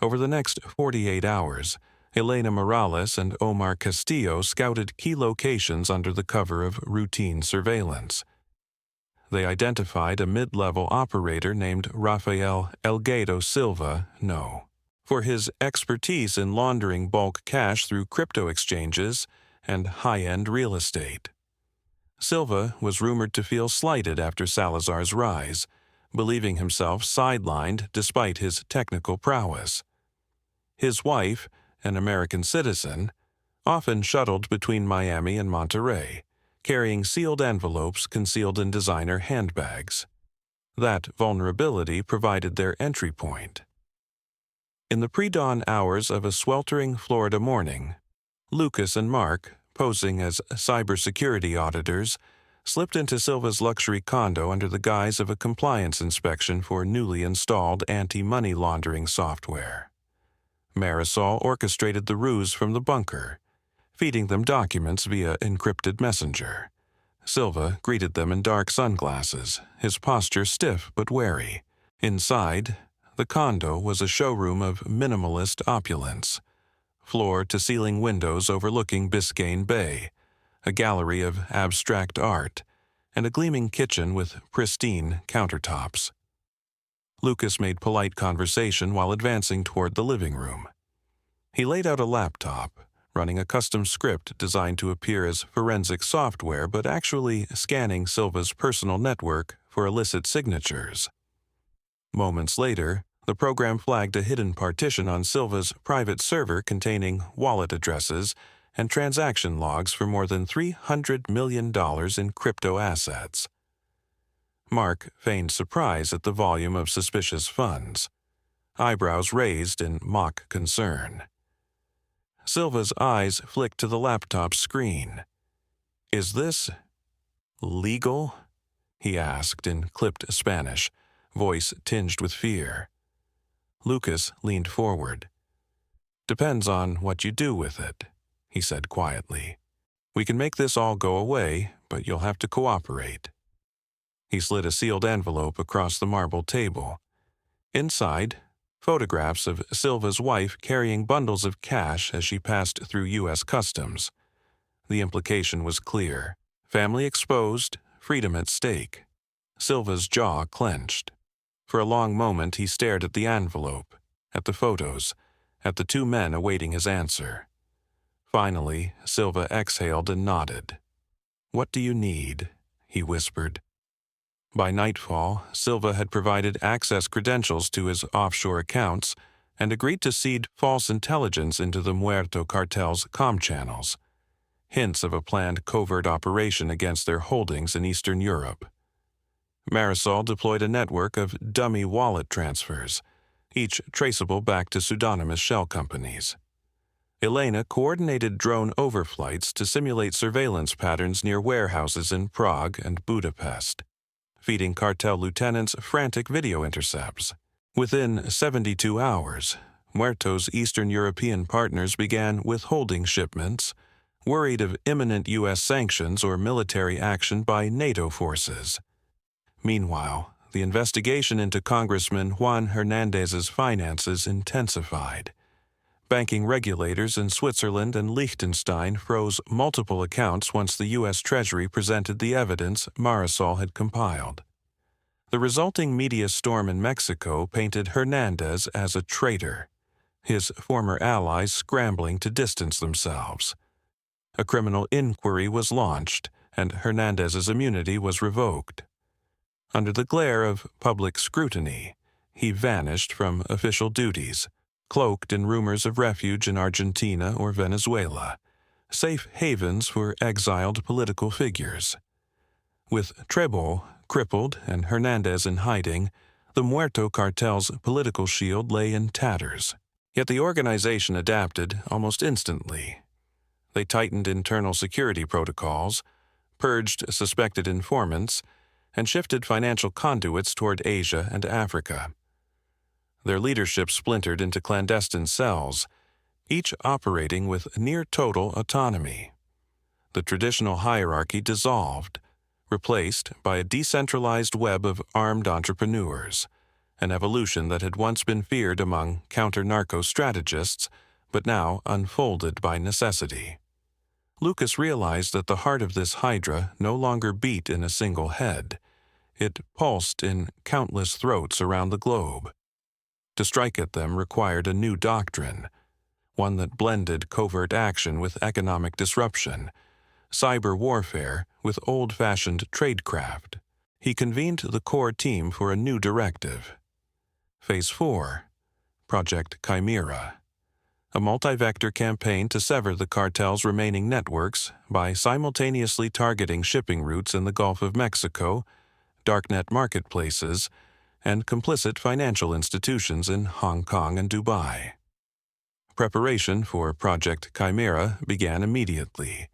Over the next 48 hours, Elena Morales and Omar Castillo scouted key locations under the cover of routine surveillance. They identified a mid-level operator named Rafael Elguedo Silva, for his expertise in laundering bulk cash through crypto exchanges and high-end real estate. Silva was rumored to feel slighted after Salazar's rise, believing himself sidelined despite his technical prowess. His wife, an American citizen, often shuttled between Miami and Monterey, carrying sealed envelopes concealed in designer handbags. That vulnerability provided their entry point. In the pre-dawn hours of a sweltering Florida morning, Lucas and Mark, posing as cybersecurity auditors, slipped into Silva's luxury condo under the guise of a compliance inspection for newly installed anti-money laundering software. Marisol orchestrated the ruse from the bunker, feeding them documents via encrypted messenger. Silva greeted them in dark sunglasses, his posture stiff but wary. Inside, the condo was a showroom of minimalist opulence. Floor-to-ceiling windows overlooking Biscayne Bay, a gallery of abstract art, and a gleaming kitchen with pristine countertops. Lucas made polite conversation while advancing toward the living room. He laid out a laptop, running a custom script designed to appear as forensic software but actually scanning Silva's personal network for illicit signatures. Moments later, the program flagged a hidden partition on Silva's private server containing wallet addresses and transaction logs for more than $300 million in crypto assets. Mark feigned surprise at the volume of suspicious funds, eyebrows raised in mock concern. Silva's eyes flicked to the laptop screen. "Is this legal?" he asked in clipped Spanish, voice tinged with fear. Lucas leaned forward. "Depends on what you do with it," he said quietly. "We can make this all go away, but you'll have to cooperate." He slid a sealed envelope across the marble table. Inside, photographs of Silva's wife carrying bundles of cash as she passed through U.S. Customs. The implication was clear. Family exposed, freedom at stake. Silva's jaw clenched. For a long moment he stared at the envelope, at the photos, at the two men awaiting his answer. Finally, Silva exhaled and nodded. "What do you need?" he whispered. By nightfall, Silva had provided access credentials to his offshore accounts and agreed to seed false intelligence into the Muerto cartel's comm channels, hints of a planned covert operation against their holdings in Eastern Europe. Marisol deployed a network of dummy wallet transfers, each traceable back to pseudonymous shell companies. Elena coordinated drone overflights to simulate surveillance patterns near warehouses in Prague and Budapest, feeding cartel lieutenants frantic video intercepts. Within 72 hours, Muerto's Eastern European partners began withholding shipments, worried of imminent U.S. sanctions or military action by NATO forces. Meanwhile, the investigation into Congressman Juan Hernandez's finances intensified. Banking regulators in Switzerland and Liechtenstein froze multiple accounts once the U.S. Treasury presented the evidence Marisol had compiled. The resulting media storm in Mexico painted Hernandez as a traitor, his former allies scrambling to distance themselves. A criminal inquiry was launched, and Hernandez's immunity was revoked. Under the glare of public scrutiny, he vanished from official duties, cloaked in rumors of refuge in Argentina or Venezuela, safe havens for exiled political figures. With Trebol crippled and Hernandez in hiding, the Muerto cartel's political shield lay in tatters. Yet the organization adapted almost instantly. They tightened internal security protocols, purged suspected informants, and shifted financial conduits toward Asia and Africa. Their leadership splintered into clandestine cells, each operating with near-total autonomy. The traditional hierarchy dissolved, replaced by a decentralized web of armed entrepreneurs, an evolution that had once been feared among counter-narco strategists, but now unfolded by necessity. Lucas realized that the heart of this hydra no longer beat in a single head. It pulsed in countless throats around the globe. To strike at them required a new doctrine, one that blended covert action with economic disruption, cyber warfare with old-fashioned tradecraft. He convened the core team for a new directive. Phase 4. Project Chimera. A multi-vector campaign to sever the cartel's remaining networks by simultaneously targeting shipping routes in the Gulf of Mexico, darknet marketplaces, and complicit financial institutions in Hong Kong and Dubai. Preparation for Project Chimera began immediately.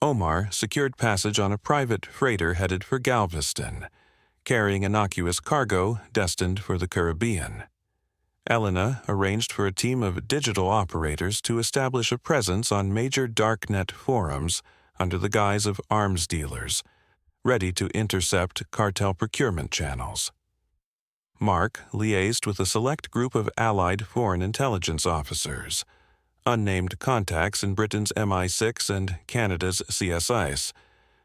Omar secured passage on a private freighter headed for Galveston, carrying innocuous cargo destined for the Caribbean. Elena arranged for a team of digital operators to establish a presence on major darknet forums under the guise of arms dealers, ready to intercept cartel procurement channels. Mark liaised with a select group of allied foreign intelligence officers, unnamed contacts in Britain's MI6 and Canada's CSIS,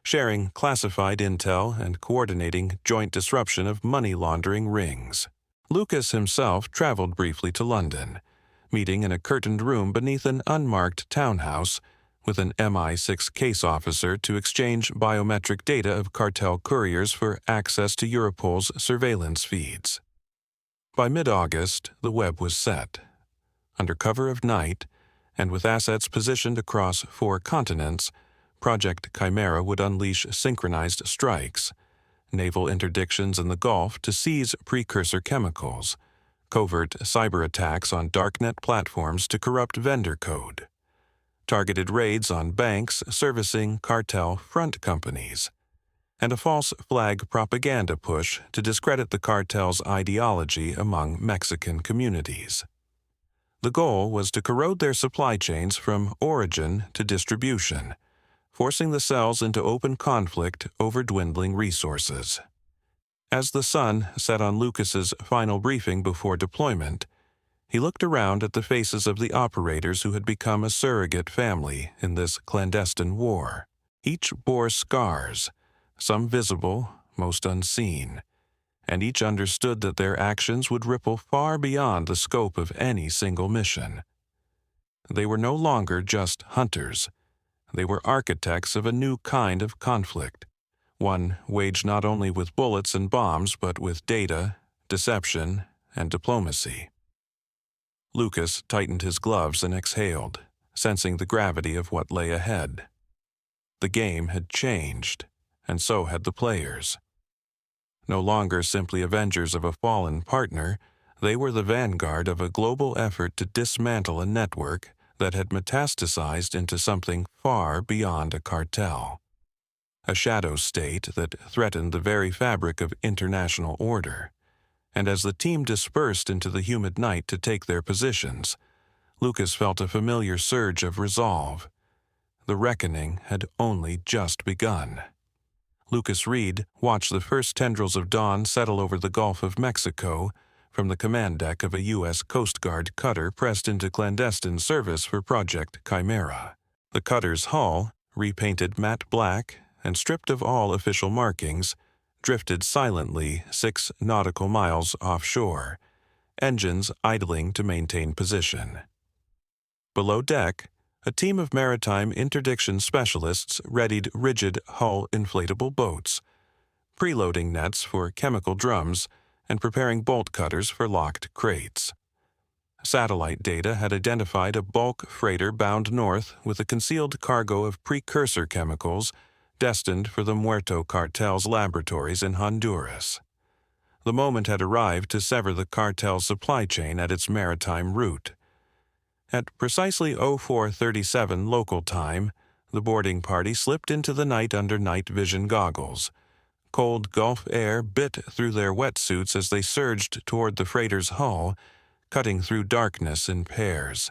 sharing classified intel and coordinating joint disruption of money laundering rings. Lucas himself traveled briefly to London, meeting in a curtained room beneath an unmarked townhouse with an MI6 case officer to exchange biometric data of cartel couriers for access to Europol's surveillance feeds. By mid-August, the web was set. Under cover of night, and with assets positioned across 4 continents, Project Chimera would unleash synchronized strikes, naval interdictions in the Gulf to seize precursor chemicals, covert cyber attacks on darknet platforms to corrupt vendor code, targeted raids on banks servicing cartel front companies, and a false flag propaganda push to discredit the cartel's ideology among Mexican communities. The goal was to corrode their supply chains from origin to distribution, forcing the cells into open conflict over dwindling resources. As the sun set on Lucas's final briefing before deployment, he looked around at the faces of the operators who had become a surrogate family in this clandestine war. Each bore scars, some visible, most unseen, and each understood that their actions would ripple far beyond the scope of any single mission. They were no longer just hunters. They were architects of a new kind of conflict, one waged not only with bullets and bombs but with data, deception, and diplomacy. Lucas tightened his gloves and exhaled, sensing the gravity of what lay ahead. The game had changed, and so had the players. No longer simply avengers of a fallen partner, they were the vanguard of a global effort to dismantle a network that had metastasized into something far beyond a cartel. A shadow state that threatened the very fabric of international order. And as the team dispersed into the humid night to take their positions, Lucas felt a familiar surge of resolve. The reckoning had only just begun. Lucas Reid watched the first tendrils of dawn settle over the Gulf of Mexico from the command deck of a U.S. Coast Guard cutter pressed into clandestine service for Project Chimera. The cutter's hull, repainted matte black and stripped of all official markings, drifted silently 6 nautical miles offshore, engines idling to maintain position. Below deck, a team of maritime interdiction specialists readied rigid hull inflatable boats, preloading nets for chemical drums and preparing bolt cutters for locked crates. Satellite data had identified a bulk freighter bound north with a concealed cargo of precursor chemicals destined for the Muerto cartel's laboratories in Honduras. The moment had arrived to sever the cartel's supply chain at its maritime route. At precisely 04:37 local time, the boarding party slipped into the night under night vision goggles. Cold Gulf air bit through their wetsuits as they surged toward the freighter's hull, cutting through darkness in pairs.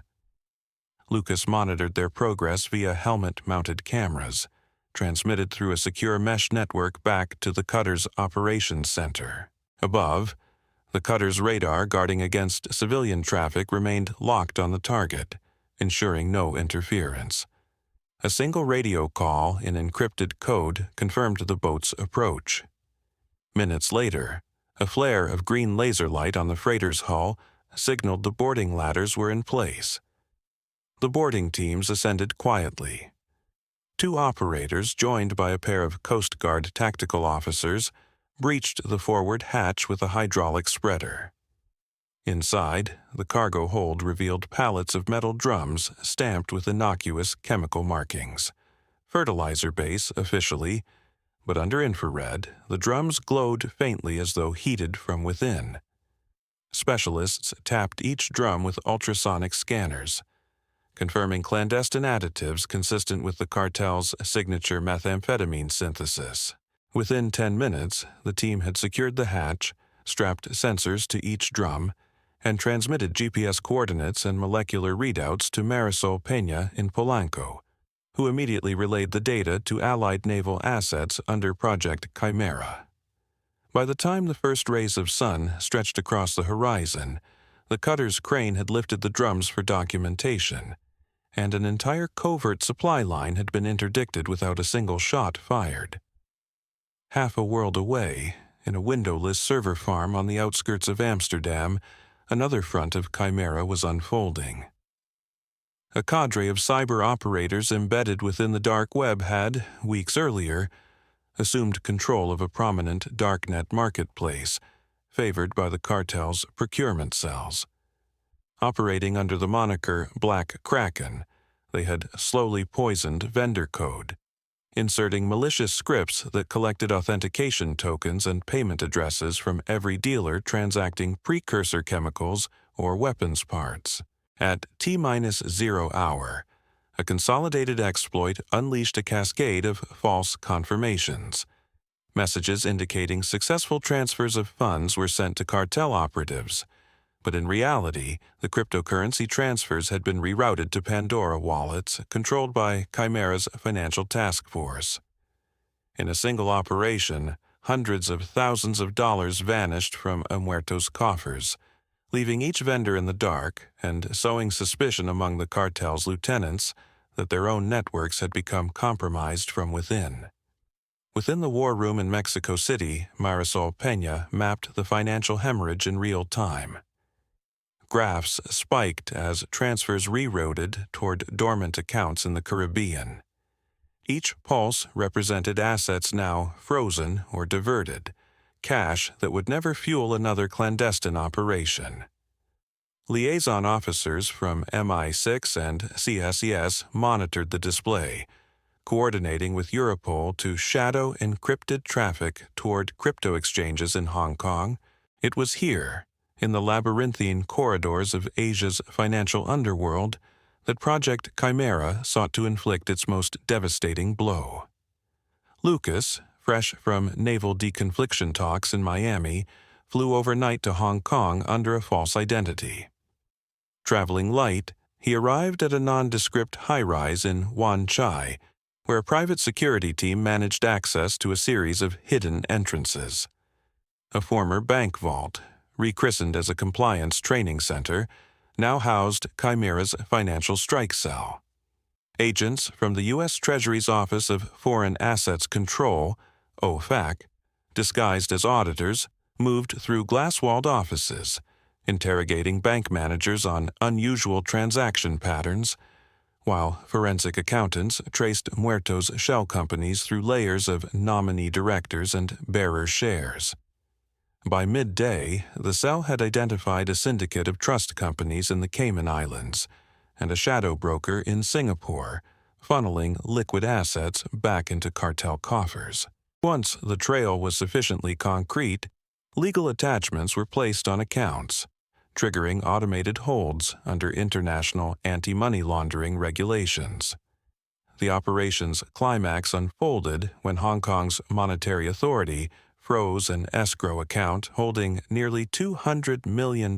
Lucas monitored their progress via helmet-mounted cameras, transmitted through a secure mesh network back to the cutter's operations center. Above, the cutter's radar guarding against civilian traffic remained locked on the target, ensuring no interference. A single radio call in encrypted code confirmed the boat's approach. Minutes later, a flare of green laser light on the freighter's hull signaled the boarding ladders were in place. The boarding teams ascended quietly. Two operators, joined by a pair of Coast Guard tactical officers, breached the forward hatch with a hydraulic spreader. Inside, the cargo hold revealed pallets of metal drums stamped with innocuous chemical markings. Fertilizer base officially, but under infrared, the drums glowed faintly as though heated from within. Specialists tapped each drum with ultrasonic scanners, confirming clandestine additives consistent with the cartel's signature methamphetamine synthesis. Within 10 minutes, the team had secured the hatch, strapped sensors to each drum, and transmitted GPS coordinates and molecular readouts to Marisol Peña in Polanco, who immediately relayed the data to Allied naval assets under Project Chimera. By the time the first rays of sun stretched across the horizon, the cutter's crane had lifted the drums for documentation, and an entire covert supply line had been interdicted without a single shot fired. Half a world away, in a windowless server farm on the outskirts of Amsterdam, another front of Chimera was unfolding. A cadre of cyber operators embedded within the dark web had, weeks earlier, assumed control of a prominent darknet marketplace, favored by the cartel's procurement cells. Operating under the moniker Black Kraken, they had slowly poisoned vendor code, inserting malicious scripts that collected authentication tokens and payment addresses from every dealer transacting precursor chemicals or weapons parts. At T-0 hour, a consolidated exploit unleashed a cascade of false confirmations. Messages indicating successful transfers of funds were sent to cartel operatives, but in reality, the cryptocurrency transfers had been rerouted to Pandora wallets controlled by Chimera's financial task force. In a single operation, hundreds of thousands of dollars vanished from Muerto's coffers, leaving each vendor in the dark and sowing suspicion among the cartel's lieutenants that their own networks had become compromised from within. Within the war room in Mexico City, Marisol Peña mapped the financial hemorrhage in real time. Graphs spiked as transfers rerouted toward dormant accounts in the Caribbean. Each pulse represented assets now frozen or diverted, cash that would never fuel another clandestine operation. Liaison officers from MI6 and CSES monitored the display, coordinating with Europol to shadow encrypted traffic toward crypto exchanges in Hong Kong. It was here, in the labyrinthine corridors of Asia's financial underworld, that Project Chimera sought to inflict its most devastating blow. Lucas, fresh from naval deconfliction talks in Miami, flew overnight to Hong Kong under a false identity. Traveling light, he arrived at a nondescript high-rise in Wan Chai, where a private security team managed access to a series of hidden entrances. A former bank vault, rechristened as a compliance training center, now housed Chimera's financial strike cell. Agents from the U.S. Treasury's Office of Foreign Assets Control, OFAC, disguised as auditors, moved through glass-walled offices, interrogating bank managers on unusual transaction patterns, while forensic accountants traced Muerto's shell companies through layers of nominee directors and bearer shares. By midday, the cell had identified a syndicate of trust companies in the Cayman Islands and a shadow broker in Singapore, funneling liquid assets back into cartel coffers. Once the trail was sufficiently concrete, legal attachments were placed on accounts, triggering automated holds under international anti-money laundering regulations. The operation's climax unfolded when Hong Kong's Monetary Authority froze an escrow account holding nearly $200 million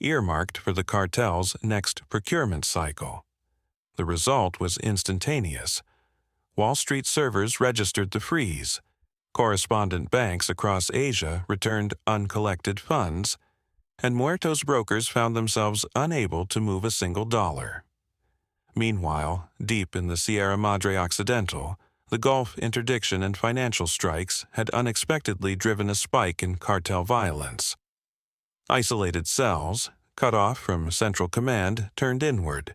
earmarked for the cartel's next procurement cycle. The result was instantaneous. Wall Street servers registered the freeze. Correspondent banks across Asia returned uncollected funds, and Muerto's brokers found themselves unable to move a single dollar. Meanwhile, deep in the Sierra Madre Occidental, the Gulf interdiction and financial strikes had unexpectedly driven a spike in cartel violence. Isolated cells, cut off from central command, turned inward,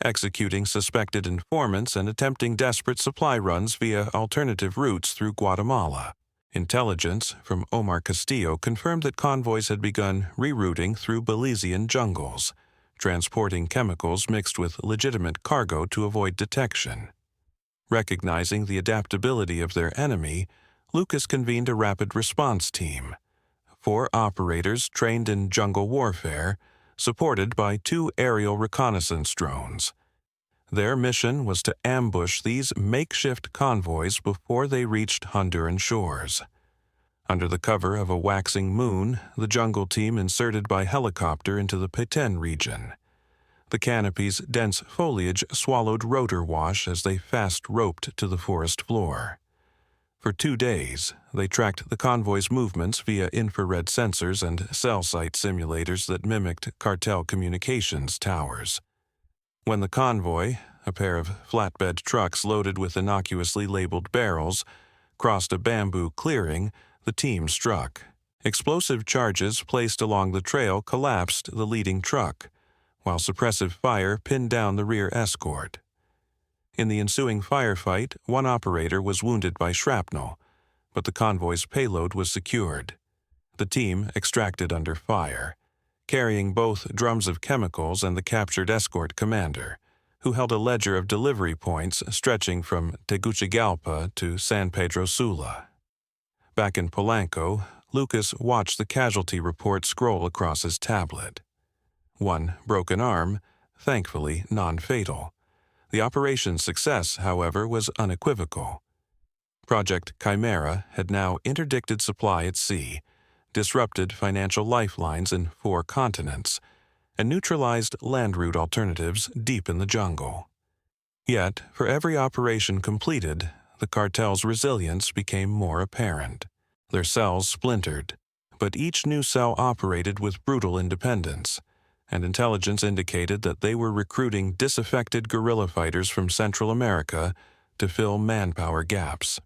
executing suspected informants and attempting desperate supply runs via alternative routes through Guatemala. Intelligence from Omar Castillo confirmed that convoys had begun rerouting through Belizean jungles, transporting chemicals mixed with legitimate cargo to avoid detection. Recognizing the adaptability of their enemy, Lucas convened a rapid response team. 4 operators trained in jungle warfare, supported by 2 aerial reconnaissance drones. Their mission was to ambush these makeshift convoys before they reached Honduran shores. Under the cover of a waxing moon, the jungle team inserted by helicopter into the Petén region. The canopy's dense foliage swallowed rotor wash as they fast-roped to the forest floor. For 2 days, they tracked the convoy's movements via infrared sensors and cell site simulators that mimicked cartel communications towers. When the convoy, a pair of flatbed trucks loaded with innocuously labeled barrels, crossed a bamboo clearing, the team struck. Explosive charges placed along the trail collapsed the leading truck, while suppressive fire pinned down the rear escort. In the ensuing firefight, 1 operator was wounded by shrapnel, but the convoy's payload was secured. The team extracted under fire, carrying both drums of chemicals and the captured escort commander, who held a ledger of delivery points stretching from Tegucigalpa to San Pedro Sula. Back in Polanco, Lucas watched the casualty report scroll across his tablet. 1 broken arm, thankfully non-fatal. The operation's success, however, was unequivocal. Project Chimera had now interdicted supply at sea, disrupted financial lifelines in 4 continents, and neutralized land route alternatives deep in the jungle. Yet, for every operation completed, the cartel's resilience became more apparent. Their cells splintered, but each new cell operated with brutal independence, and intelligence indicated that they were recruiting disaffected guerrilla fighters from Central America to fill manpower gaps.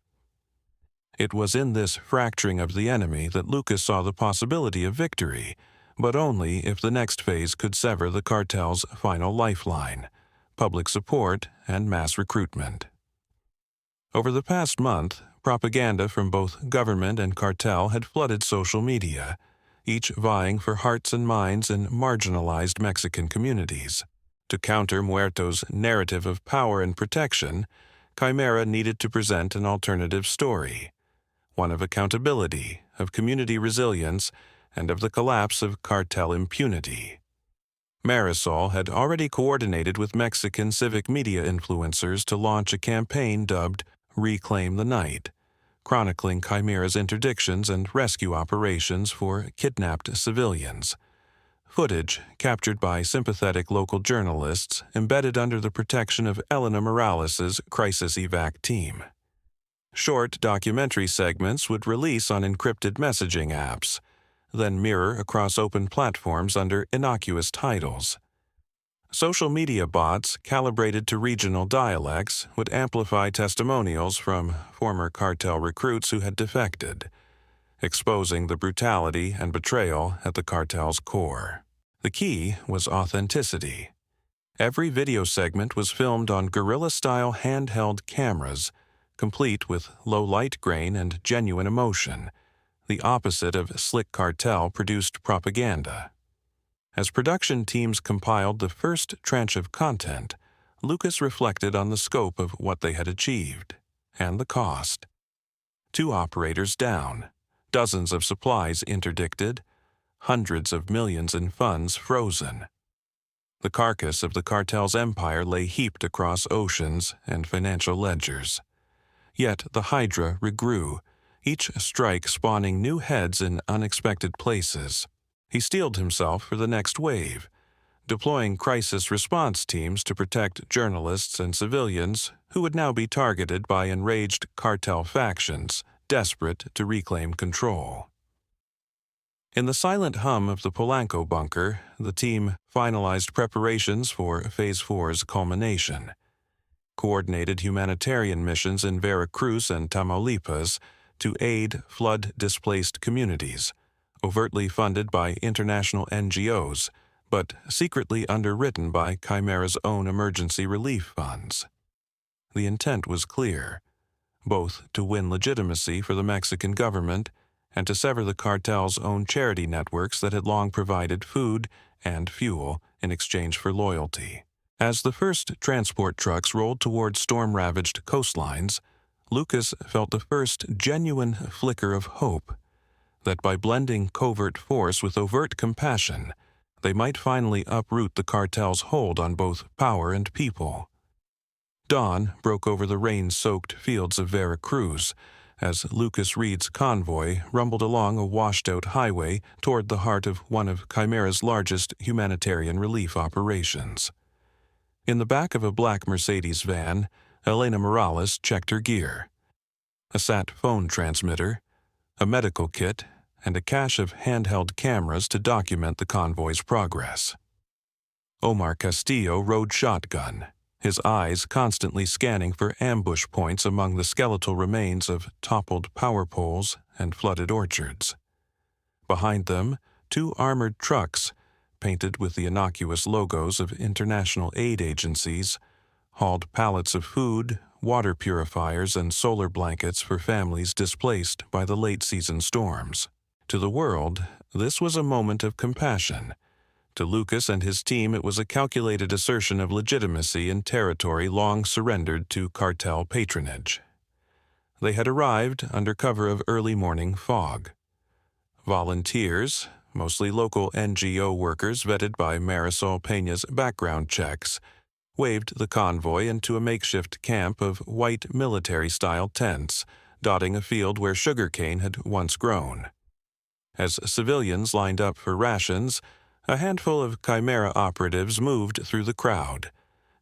It was in this fracturing of the enemy that Lucas saw the possibility of victory, but only if the next phase could sever the cartel's final lifeline: public support and mass recruitment. Over the past month, propaganda from both government and cartel had flooded social media, each vying for hearts and minds in marginalized Mexican communities. To counter Muerto's narrative of power and protection, Chimera needed to present an alternative story, one of accountability, of community resilience, and of the collapse of cartel impunity. Marisol had already coordinated with Mexican civic media influencers to launch a campaign dubbed Reclaim the Night, chronicling Chimera's interdictions and rescue operations for kidnapped civilians. Footage, captured by sympathetic local journalists, embedded under the protection of Elena Morales' crisis evac team. Short documentary segments would release on encrypted messaging apps, then mirror across open platforms under innocuous titles. Social media bots, calibrated to regional dialects, would amplify testimonials from former cartel recruits who had defected, exposing the brutality and betrayal at the cartel's core. The key was authenticity. Every video segment was filmed on guerrilla-style handheld cameras, complete with low light grain and genuine emotion, the opposite of slick cartel-produced propaganda. As production teams compiled the first tranche of content, Lucas reflected on the scope of what they had achieved and the cost. 2 operators down, dozens of supplies interdicted, hundreds of millions in funds frozen. The carcass of the cartel's empire lay heaped across oceans and financial ledgers. Yet the Hydra regrew, each strike spawning new heads in unexpected places. He steeled himself for the next wave, deploying crisis response teams to protect journalists and civilians who would now be targeted by enraged cartel factions, desperate to reclaim control. In the silent hum of the Polanco bunker, the team finalized preparations for Phase 4's culmination. Coordinated humanitarian missions in Veracruz and Tamaulipas to aid flood-displaced communities, overtly funded by international NGOs, but secretly underwritten by Chimera's own emergency relief funds. The intent was clear, both to win legitimacy for the Mexican government and to sever the cartel's own charity networks that had long provided food and fuel in exchange for loyalty. As the first transport trucks rolled toward storm-ravaged coastlines, Lucas felt the first genuine flicker of hope that by blending covert force with overt compassion, they might finally uproot the cartel's hold on both power and people. Dawn broke over the rain-soaked fields of Veracruz as Lucas Reid's convoy rumbled along a washed-out highway toward the heart of one of Chimera's largest humanitarian relief operations. In the back of a black Mercedes van, Elena Morales checked her gear. A sat phone transmitter, a medical kit, and a cache of handheld cameras to document the convoy's progress. Omar Castillo rode shotgun, his eyes constantly scanning for ambush points among the skeletal remains of toppled power poles and flooded orchards. Behind them, 2 armored trucks, painted with the innocuous logos of international aid agencies, hauled pallets of food, water purifiers, and solar blankets for families displaced by the late-season storms. To the world, this was a moment of compassion. To Lucas and his team, it was a calculated assertion of legitimacy in territory long surrendered to cartel patronage. They had arrived under cover of early morning fog. Volunteers, mostly local NGO workers vetted by Marisol Peña's background checks, waved the convoy into a makeshift camp of white military-style tents, dotting a field where sugarcane had once grown. As civilians lined up for rations, a handful of Chimera operatives moved through the crowd,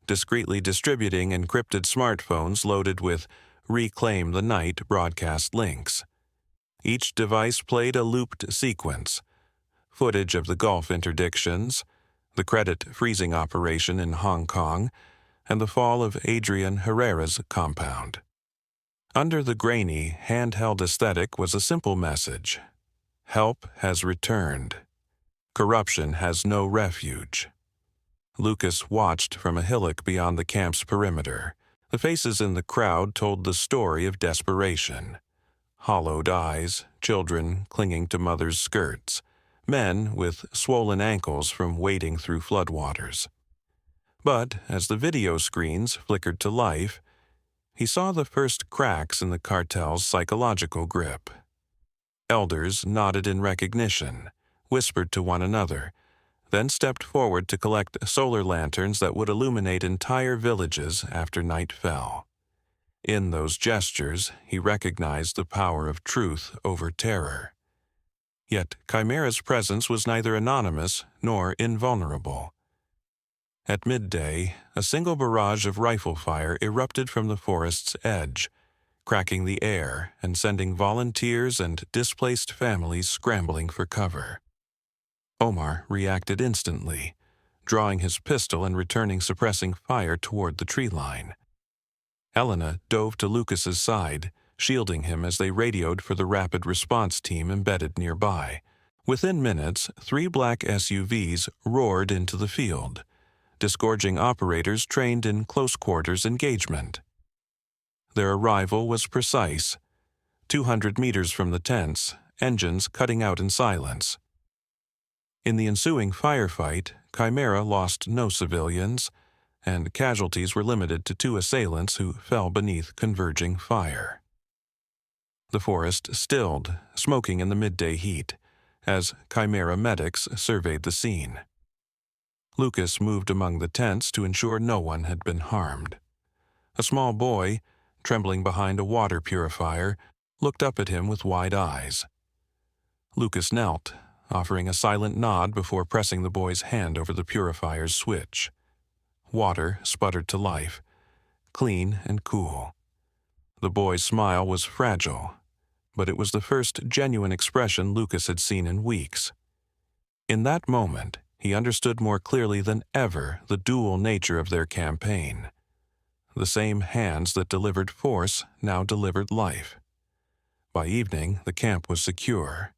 discreetly distributing encrypted smartphones loaded with Reclaim the Night broadcast links. Each device played a looped sequence, footage of the Gulf interdictions, the credit freezing operation in Hong Kong, and the fall of Adrian Herrera's compound. Under the grainy, handheld aesthetic was a simple message: help has returned. Corruption has no refuge. Lucas watched from a hillock beyond the camp's perimeter. The faces in the crowd told the story of desperation. Hollowed eyes, children clinging to mothers' skirts, men with swollen ankles from wading through floodwaters. But as the video screens flickered to life, he saw the first cracks in the cartel's psychological grip. Elders nodded in recognition, whispered to one another, then stepped forward to collect solar lanterns that would illuminate entire villages after night fell. In those gestures, he recognized the power of truth over terror. Yet Chimera's presence was neither anonymous nor invulnerable. At midday, a single barrage of rifle fire erupted from the forest's edge, cracking the air and sending volunteers and displaced families scrambling for cover. Omar reacted instantly, drawing his pistol and returning suppressing fire toward the tree line. Elena dove to Lucas's side, shielding him as they radioed for the rapid response team embedded nearby. Within minutes, 3 black SUVs roared into the field, disgorging operators trained in close-quarters engagement. Their arrival was precise. 200 meters from the tents, engines cutting out in silence. In the ensuing firefight, Chimera lost no civilians, and casualties were limited to 2 assailants who fell beneath converging fire. The forest stilled, smoking in the midday heat, as Chimera medics surveyed the scene. Lucas moved among the tents to ensure no one had been harmed. A small boy, trembling behind a water purifier, looked up at him with wide eyes. Lucas knelt, offering a silent nod before pressing the boy's hand over the purifier's switch. Water sputtered to life, clean and cool. The boy's smile was fragile, but it was the first genuine expression Lucas had seen in weeks. In that moment, he understood more clearly than ever the dual nature of their campaign. The same hands that delivered force now delivered life. By evening, the camp was secure.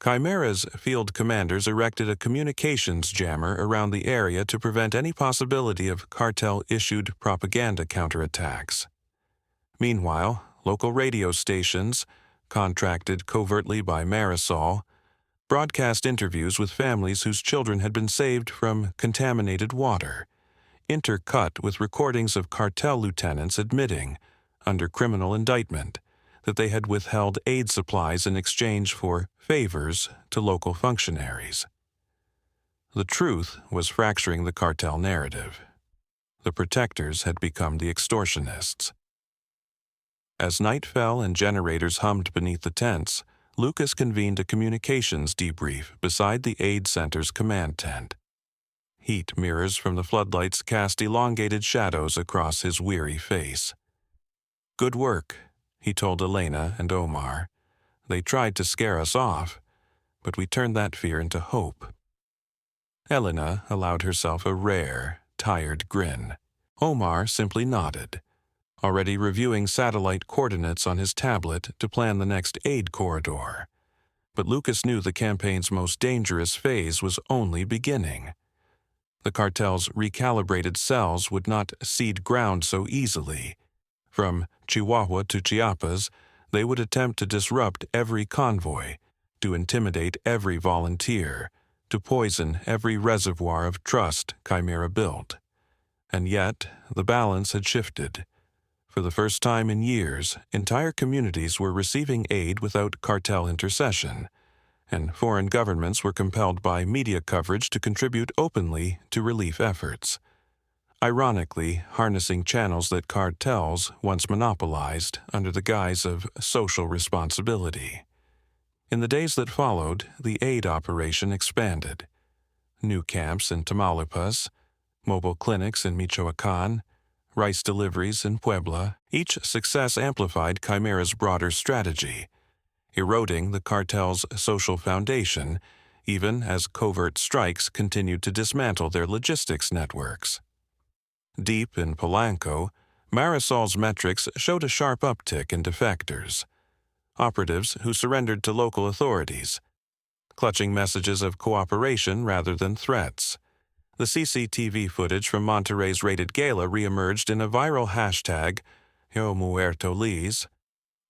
Chimera's field commanders erected a communications jammer around the area to prevent any possibility of cartel-issued propaganda counterattacks. Meanwhile, local radio stations, contracted covertly by Marisol, broadcast interviews with families whose children had been saved from contaminated water, intercut with recordings of cartel lieutenants admitting, under criminal indictment, that they had withheld aid supplies in exchange for favors to local functionaries. The truth was fracturing the cartel narrative. The protectors had become the extortionists. As night fell and generators hummed beneath the tents, Lucas convened a communications debrief beside the aid center's command tent. Heat mirrors from the floodlights cast elongated shadows across his weary face. "Good work," he told Elena and Omar. "They tried to scare us off, but we turned that fear into hope." Elena allowed herself a rare, tired grin. Omar simply nodded, already reviewing satellite coordinates on his tablet to plan the next aid corridor. But Lucas knew the campaign's most dangerous phase was only beginning. The cartel's recalibrated cells would not cede ground so easily. From Chihuahua to Chiapas, they would attempt to disrupt every convoy, to intimidate every volunteer, to poison every reservoir of trust Chimera built. And yet, the balance had shifted. For the first time in years, entire communities were receiving aid without cartel intercession, and foreign governments were compelled by media coverage to contribute openly to relief efforts, ironically harnessing channels that cartels once monopolized under the guise of social responsibility. In the days that followed, the aid operation expanded. New camps in Tamaulipas, mobile clinics in Michoacán, rice deliveries in Puebla, each success amplified Chimera's broader strategy, eroding the cartel's social foundation, even as covert strikes continued to dismantle their logistics networks. Deep in Polanco, Marisol's metrics showed a sharp uptick in defectors, operatives who surrendered to local authorities, clutching messages of cooperation rather than threats. The CCTV footage from Monterrey's raided gala reemerged in a viral hashtag, Yo Muerto Liz,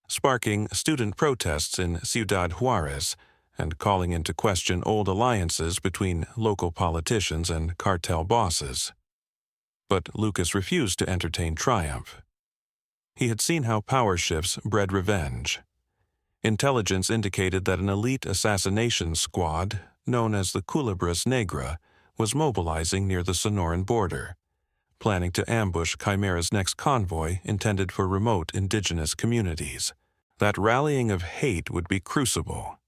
sparking student protests in Ciudad Juarez and calling into question old alliances between local politicians and cartel bosses. But Lucas refused to entertain triumph. He had seen how power shifts bred revenge. Intelligence indicated that an elite assassination squad, known as the Culebras Negra, was mobilizing near the Sonoran border, planning to ambush Chimera's next convoy intended for remote indigenous communities. That rallying of hate would be crucible.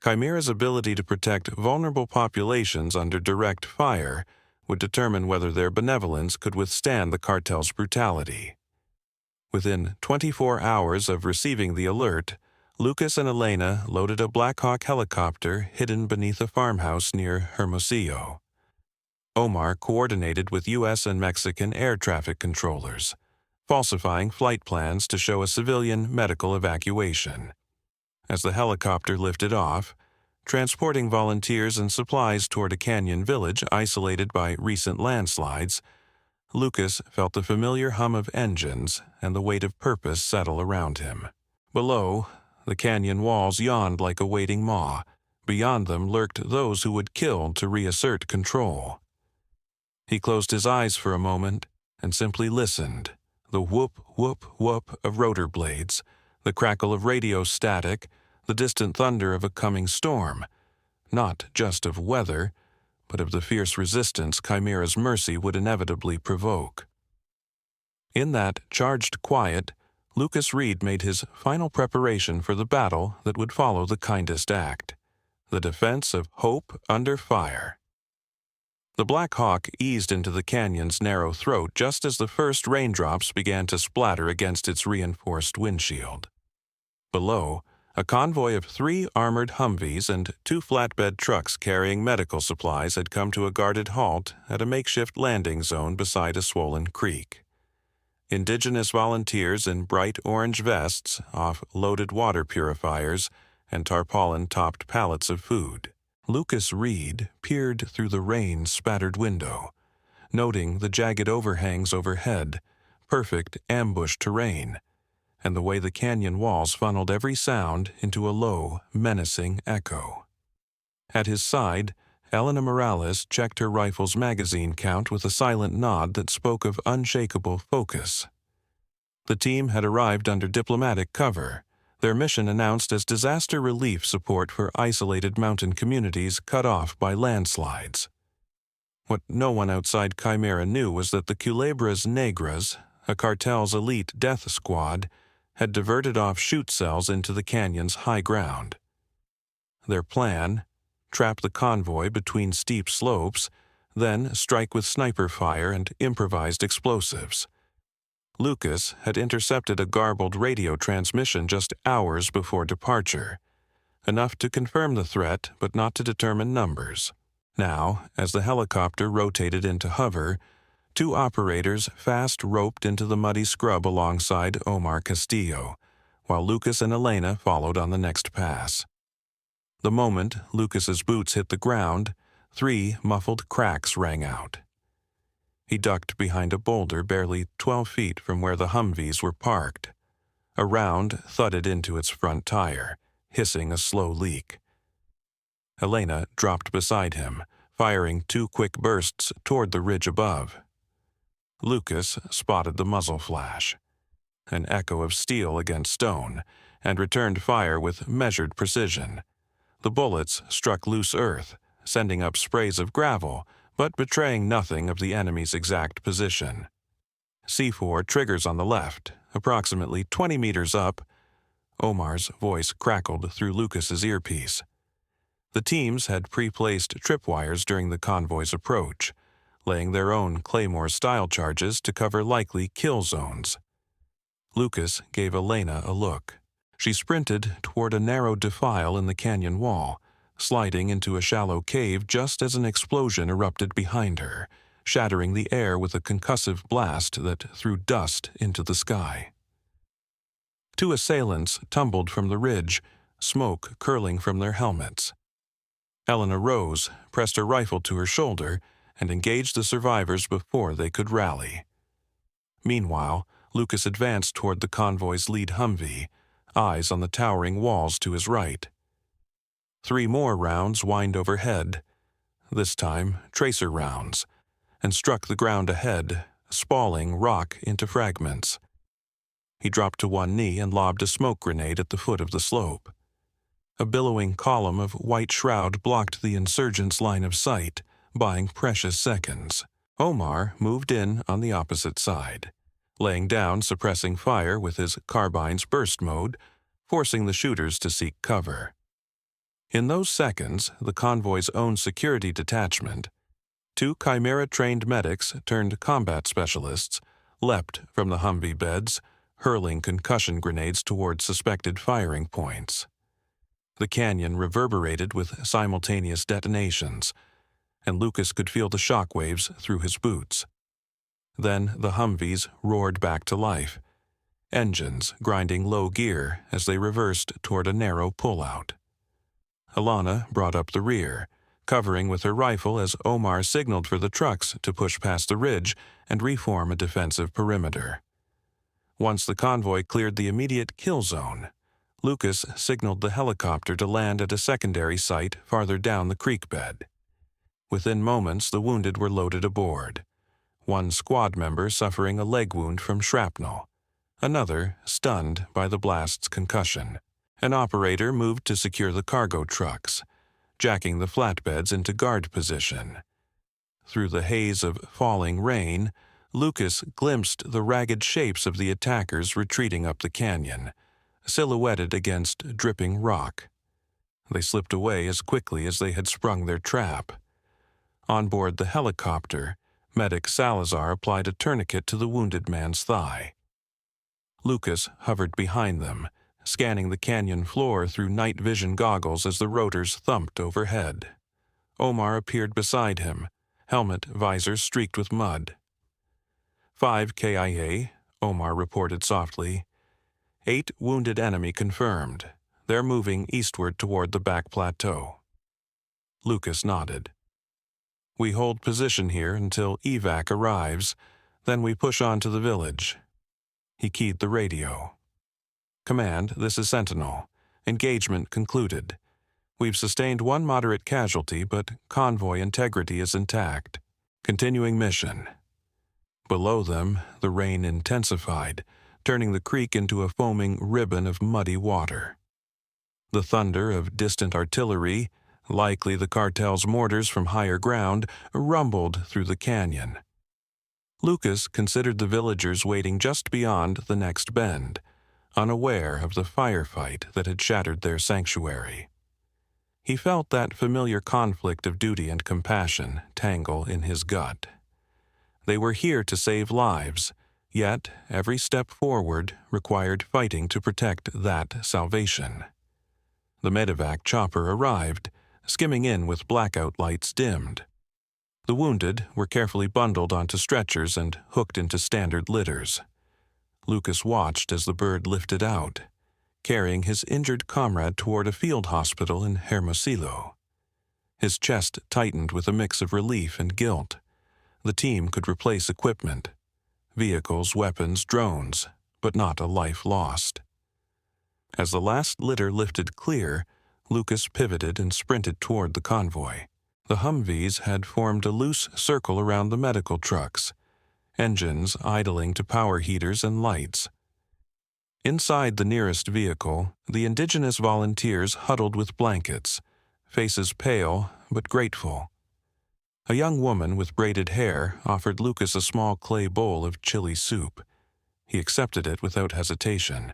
Chimera's ability to protect vulnerable populations under direct fire would determine whether their benevolence could withstand the cartel's brutality. Within 24 hours of receiving the alert, Lucas and Elena loaded a Black Hawk helicopter hidden beneath a farmhouse near Hermosillo. Omar coordinated with U.S. and Mexican air traffic controllers, falsifying flight plans to show a civilian medical evacuation. As the helicopter lifted off, transporting volunteers and supplies toward a canyon village isolated by recent landslides, Lucas felt the familiar hum of engines and the weight of purpose settle around him. Below, the canyon walls yawned like a waiting maw. Beyond them lurked those who would kill to reassert control. He closed his eyes for a moment and simply listened. The whoop, whoop, whoop of rotor blades, the crackle of radio static, the distant thunder of a coming storm. Not just of weather, but of the fierce resistance Chimera's mercy would inevitably provoke. In that charged quiet, Lucas Reid made his final preparation for the battle that would follow the kindest act, the defense of hope under fire. The Black Hawk eased into the canyon's narrow throat just as the first raindrops began to splatter against its reinforced windshield. Below, a convoy of 3 armored Humvees and 2 flatbed trucks carrying medical supplies had come to a guarded halt at a makeshift landing zone beside a swollen creek. Indigenous volunteers in bright orange vests off loaded water purifiers and tarpaulin-topped pallets of food. Lucas Reid peered through the rain-spattered window, noting the jagged overhangs overhead, perfect ambush terrain, and the way the canyon walls funneled every sound into a low, menacing echo. At his side, Elena Morales checked her rifle's magazine count with a silent nod that spoke of unshakable focus. The team had arrived under diplomatic cover, their mission announced as disaster relief support for isolated mountain communities cut off by landslides. What no one outside Chimera knew was that the Culebras Negras, a cartel's elite death squad, had diverted off shoot cells into the canyon's high ground. Their plan: trap the convoy between steep slopes, then strike with sniper fire and improvised explosives. Lucas had intercepted a garbled radio transmission just hours before departure, enough to confirm the threat but not to determine numbers. Now, as the helicopter rotated into hover, two operators fast roped into the muddy scrub alongside Omar Castillo, while Lucas and Elena followed on the next pass. The moment Lucas's boots hit the ground, 3 muffled cracks rang out. He ducked behind a boulder barely 12 feet from where the Humvees were parked. A round thudded into its front tire, hissing a slow leak. Elena dropped beside him, firing 2 quick bursts toward the ridge above. Lucas spotted the muzzle flash, an echo of steel against stone, and returned fire with measured precision. The bullets struck loose earth, sending up sprays of gravel, but betraying nothing of the enemy's exact position. C4 triggers on the left, approximately 20 meters up. Omar's voice crackled through Lucas's earpiece. The teams had pre-placed tripwires during the convoy's approach, laying their own Claymore-style charges to cover likely kill zones. Lucas gave Elena a look. She sprinted toward a narrow defile in the canyon wall, sliding into a shallow cave just as an explosion erupted behind her, shattering the air with a concussive blast that threw dust into the sky. 2 assailants tumbled from the ridge, smoke curling from their helmets. Elena rose, pressed her rifle to her shoulder, and engaged the survivors before they could rally. Meanwhile, Lucas advanced toward the convoy's lead Humvee, eyes on the towering walls to his right. 3 more rounds whined overhead, this time tracer rounds, and struck the ground ahead, spalling rock into fragments. He dropped to one knee and lobbed a smoke grenade at the foot of the slope. A billowing column of white shroud blocked the insurgents' line of sight, buying precious seconds. Omar moved in on the opposite side, laying down suppressing fire with his carbine's burst mode, forcing the shooters to seek cover. In those seconds, the convoy's own security detachment, 2 Chimera-trained medics turned combat specialists, leapt from the Humvee beds, hurling concussion grenades toward suspected firing points. The canyon reverberated with simultaneous detonations, and Lucas could feel the shockwaves through his boots. Then the Humvees roared back to life, engines grinding low gear as they reversed toward a narrow pullout. Elena brought up the rear, covering with her rifle as Omar signaled for the trucks to push past the ridge and reform a defensive perimeter. Once the convoy cleared the immediate kill zone, Lucas signaled the helicopter to land at a secondary site farther down the creek bed. Within moments, the wounded were loaded aboard. 1 squad member suffering a leg wound from shrapnel, another stunned by the blast's concussion. An operator moved to secure the cargo trucks, jacking the flatbeds into guard position. Through the haze of falling rain, Lucas glimpsed the ragged shapes of the attackers retreating up the canyon, silhouetted against dripping rock. They slipped away as quickly as they had sprung their trap. On board the helicopter, medic Salazar applied a tourniquet to the wounded man's thigh. Lucas hovered behind them, scanning the canyon floor through night vision goggles as the rotors thumped overhead. Omar appeared beside him, helmet visor streaked with mud. 5 KIA, Omar reported softly. 8 wounded enemy confirmed. They're moving eastward toward the back plateau. Lucas nodded. We hold position here until evac arrives, then we push on to the village. He keyed the radio. Command, this is Sentinel. Engagement concluded. We've sustained one moderate casualty, but convoy integrity is intact. Continuing mission. Below them, the rain intensified, turning the creek into a foaming ribbon of muddy water. The thunder of distant artillery, likely the cartel's mortars from higher ground, rumbled through the canyon. Lucas considered the villagers waiting just beyond the next bend, unaware of the firefight that had shattered their sanctuary. He felt that familiar conflict of duty and compassion tangle in his gut. They were here to save lives, yet every step forward required fighting to protect that salvation. The medevac chopper arrived, skimming in with blackout lights dimmed. The wounded were carefully bundled onto stretchers and hooked into standard litters. Lucas watched as the bird lifted out, carrying his injured comrade toward a field hospital in Hermosillo. His chest tightened with a mix of relief and guilt. The team could replace equipment, vehicles, weapons, drones, but not a life lost. As the last litter lifted clear, Lucas pivoted and sprinted toward the convoy. The Humvees had formed a loose circle around the medical trucks, engines idling to power heaters and lights. Inside the nearest vehicle, the indigenous volunteers huddled with blankets, faces pale but grateful. A young woman with braided hair offered Lucas a small clay bowl of chili soup. He accepted it without hesitation,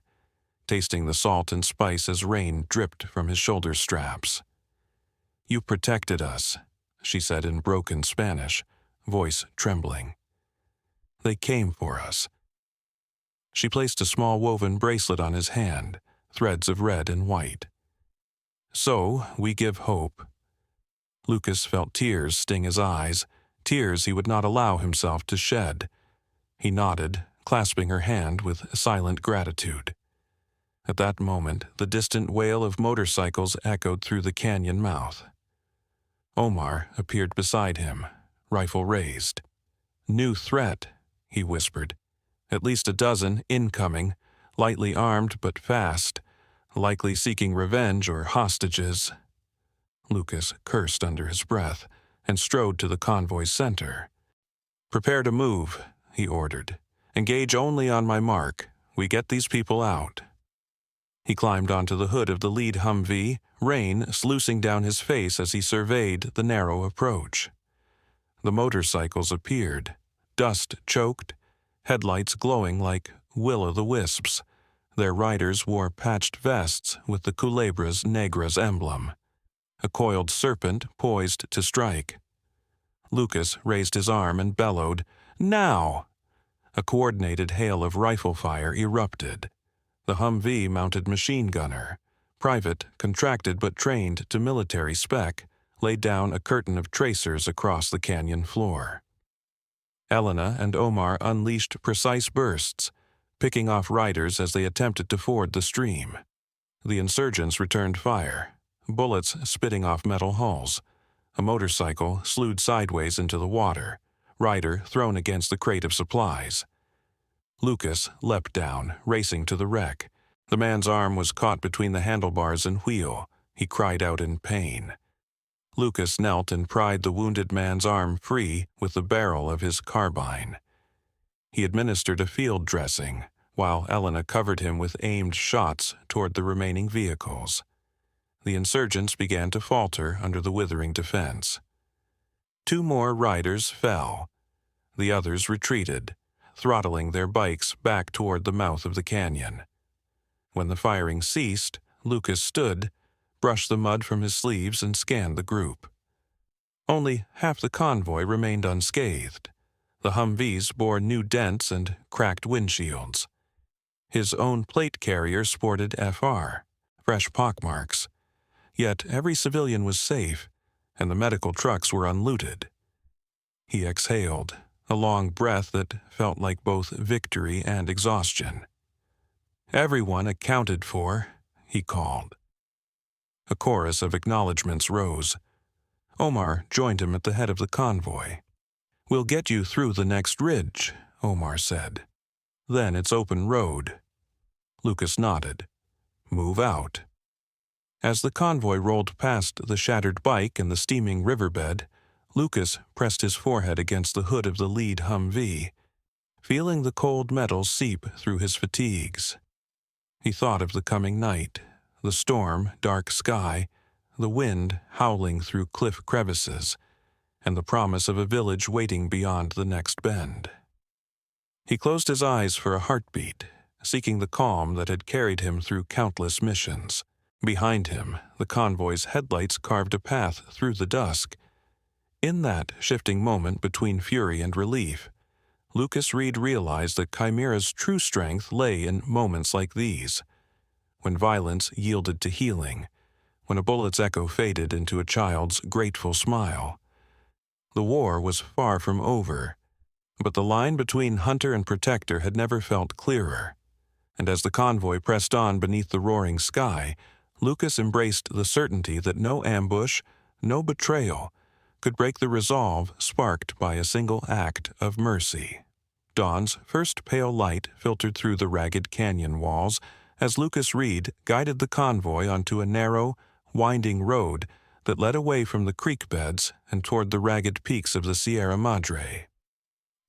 tasting the salt and spice as rain dripped from his shoulder straps. "You protected us," she said in broken Spanish, voice trembling. "They came for us." She placed a small woven bracelet on his hand, threads of red and white. "So, we give hope." Lucas felt tears sting his eyes, tears he would not allow himself to shed. He nodded, clasping her hand with silent gratitude. At that moment, the distant wail of motorcycles echoed through the canyon mouth. Omar appeared beside him, rifle raised. "New threat," he whispered. "At least a dozen incoming, lightly armed but fast, likely seeking revenge or hostages." Lucas cursed under his breath and strode to the convoy's center. "Prepare to move," he ordered. "Engage only on my mark. We get these people out." He climbed onto the hood of the lead Humvee, rain sluicing down his face as he surveyed the narrow approach. The motorcycles appeared, dust choked, headlights glowing like will-o'-the-wisps. Their riders wore patched vests with the Culebras Negras emblem. A coiled serpent poised to strike. Lucas raised his arm and bellowed, "Now!" A coordinated hail of rifle fire erupted. The Humvee mounted machine gunner, private, contracted but trained to military spec, laid down a curtain of tracers across the canyon floor. Elena and Omar unleashed precise bursts, picking off riders as they attempted to ford the stream. The insurgents returned fire, bullets spitting off metal hulls. A motorcycle slewed sideways into the water, rider thrown against the crate of supplies. Lucas leapt down, racing to the wreck. The man's arm was caught between the handlebars and wheel. He cried out in pain. Lucas knelt and pried the wounded man's arm free with the barrel of his carbine. He administered a field dressing, while Elena covered him with aimed shots toward the remaining vehicles. The insurgents began to falter under the withering defense. 2 more riders fell. The others retreated, throttling their bikes back toward the mouth of the canyon. When the firing ceased, Lucas stood, brushed the mud from his sleeves, and scanned the group. Only half the convoy remained unscathed. The Humvees bore new dents and cracked windshields. His own plate carrier sported FR, fresh pockmarks. Yet every civilian was safe, and the medical trucks were unlooted. He exhaled, a long breath that felt like both victory and exhaustion. "Everyone accounted for," he called. A chorus of acknowledgments rose. Omar joined him at the head of the convoy. "We'll get you through the next ridge," Omar said. "Then it's open road." Lucas nodded. "Move out." As the convoy rolled past the shattered bike and the steaming riverbed, Lucas pressed his forehead against the hood of the lead Humvee, feeling the cold metal seep through his fatigues. He thought of the coming night, the storm, dark sky, the wind howling through cliff crevices, and the promise of a village waiting beyond the next bend. He closed his eyes for a heartbeat, seeking the calm that had carried him through countless missions. Behind him, the convoy's headlights carved a path through the dusk. In that shifting moment between fury and relief, Lucas Reid realized that Chimera's true strength lay in moments like these, when violence yielded to healing, when a bullet's echo faded into a child's grateful smile. The war was far from over, but the line between hunter and protector had never felt clearer. And as the convoy pressed on beneath the roaring sky, Lucas embraced the certainty that no ambush, no betrayal, could break the resolve sparked by a single act of mercy. Dawn's first pale light filtered through the ragged canyon walls as Lucas Reid guided the convoy onto a narrow, winding road that led away from the creek beds and toward the ragged peaks of the Sierra Madre.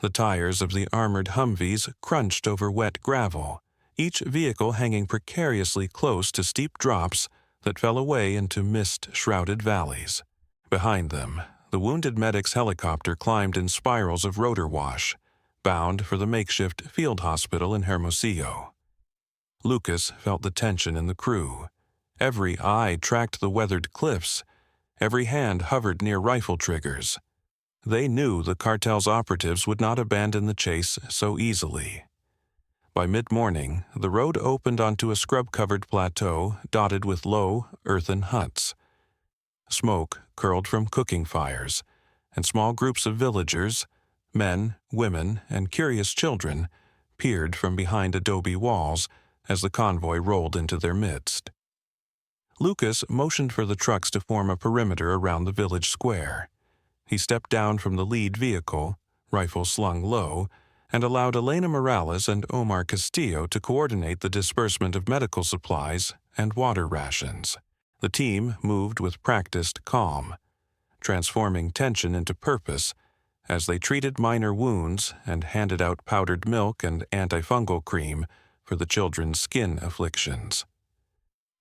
The tires of the armored Humvees crunched over wet gravel, each vehicle hanging precariously close to steep drops that fell away into mist-shrouded valleys. Behind them, the wounded medic's helicopter climbed in spirals of rotor wash, bound for the makeshift field hospital in Hermosillo. Lucas felt the tension in the crew. Every eye tracked the weathered cliffs. Every hand hovered near rifle triggers. They knew the cartel's operatives would not abandon the chase so easily. By mid-morning, the road opened onto a scrub-covered plateau dotted with low, earthen huts. Smoke curled from cooking fires, and small groups of villagers, men, women, and curious children, peered from behind adobe walls as the convoy rolled into their midst. Lucas motioned for the trucks to form a perimeter around the village square. He stepped down from the lead vehicle, rifle slung low, and allowed Elena Morales and Omar Castillo to coordinate the disbursement of medical supplies and water rations. The team moved with practiced calm, transforming tension into purpose as they treated minor wounds and handed out powdered milk and antifungal cream for the children's skin afflictions.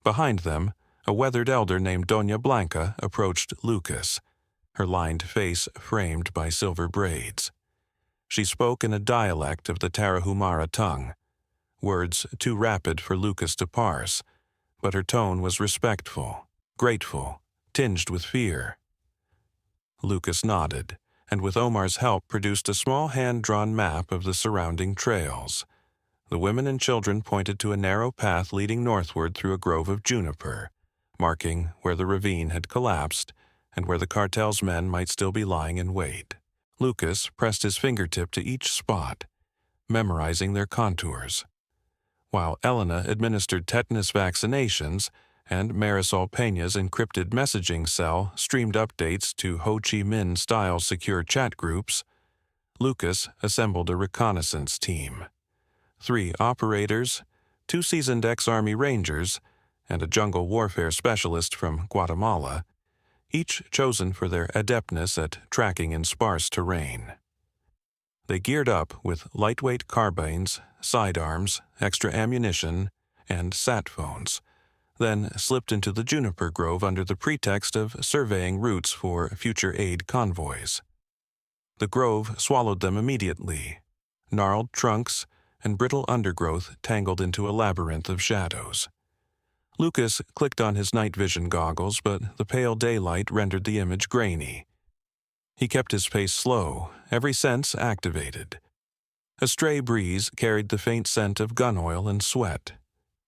Behind them, a weathered elder named Doña Blanca approached Lucas, her lined face framed by silver braids. She spoke in a dialect of the Tarahumara tongue, words too rapid for Lucas to parse, but her tone was respectful, grateful, tinged with fear. Lucas nodded, and with Omar's help produced a small hand-drawn map of the surrounding trails. The women and children pointed to a narrow path leading northward through a grove of juniper, marking where the ravine had collapsed and where the cartel's men might still be lying in wait. Lucas pressed his fingertip to each spot, memorizing their contours, while Elena administered tetanus vaccinations and Marisol Peña's encrypted messaging cell streamed updates to Ho Chi Minh-style secure chat groups. Lucas assembled a reconnaissance team. 3 operators, 2 seasoned ex-Army Rangers, and a jungle warfare specialist from Guatemala, each chosen for their adeptness at tracking in sparse terrain. They geared up with lightweight carbines, sidearms, extra ammunition, and sat phones, then slipped into the juniper grove under the pretext of surveying routes for future aid convoys. The grove swallowed them immediately, gnarled trunks and brittle undergrowth tangled into a labyrinth of shadows. Lucas clicked on his night vision goggles, but the pale daylight rendered the image grainy. He kept his pace slow, every sense activated. A stray breeze carried the faint scent of gun oil and sweat.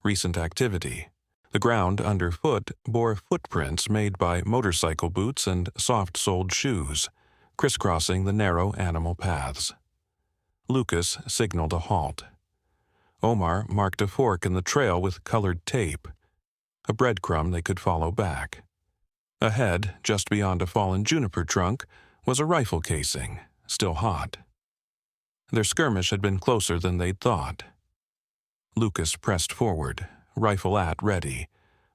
Recent activity. The ground underfoot bore footprints made by motorcycle boots and soft-soled shoes, crisscrossing the narrow animal paths. Lucas signaled a halt. Omar marked a fork in the trail with colored tape. a breadcrumb they could follow back. Ahead, just beyond a fallen juniper trunk, was a rifle casing, still hot. Their skirmish had been closer than they'd thought. Lucas pressed forward, rifle at ready,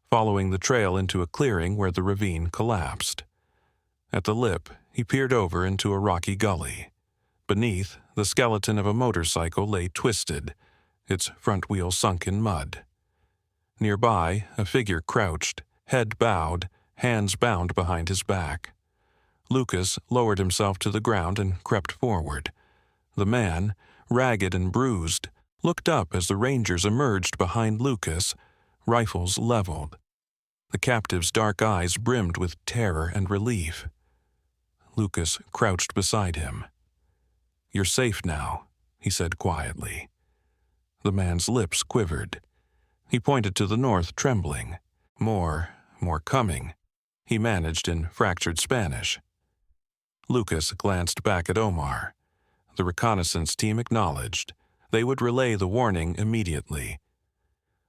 following the trail into a clearing where the ravine collapsed. At the lip, he peered over into a rocky gully. Beneath, the skeleton of a motorcycle lay twisted, its front wheel sunk in mud. Nearby, a figure crouched, head bowed, hands bound behind his back. Lucas lowered himself to the ground and crept forward. The man, ragged and bruised, looked up as the Rangers emerged behind Lucas, rifles leveled. The captive's dark eyes brimmed with terror and relief. Lucas crouched beside him. "You're safe now," he said quietly. The man's lips quivered. He pointed to the north, trembling. More coming," he managed in fractured Spanish. Lucas glanced back at Omar. The reconnaissance team acknowledged. They would relay the warning immediately.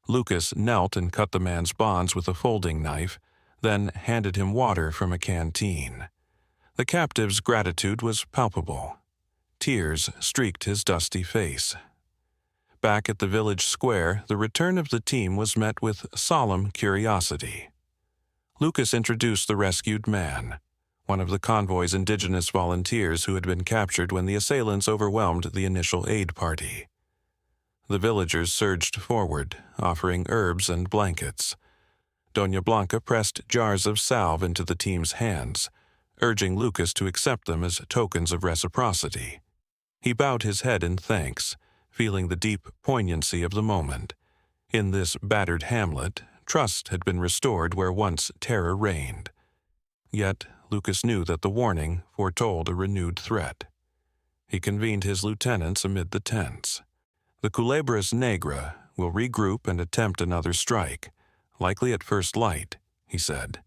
Lucas knelt and cut the man's bonds with a folding knife, then handed him water from a canteen. The captive's gratitude was palpable. Tears streaked his dusty face. Back at the village square, the return of the team was met with solemn curiosity. Lucas introduced the rescued man, one of the convoy's indigenous volunteers who had been captured when the assailants overwhelmed the initial aid party. The villagers surged forward, offering herbs and blankets. Doña Blanca pressed jars of salve into the team's hands, urging Lucas to accept them as tokens of reciprocity. He bowed his head in thanks, feeling the deep poignancy of the moment. In this battered hamlet, trust had been restored where once terror reigned. Yet Lucas knew that the warning foretold a renewed threat. He convened his lieutenants amid the tents. "The Culebras Negra will regroup and attempt another strike, likely at first light," he said.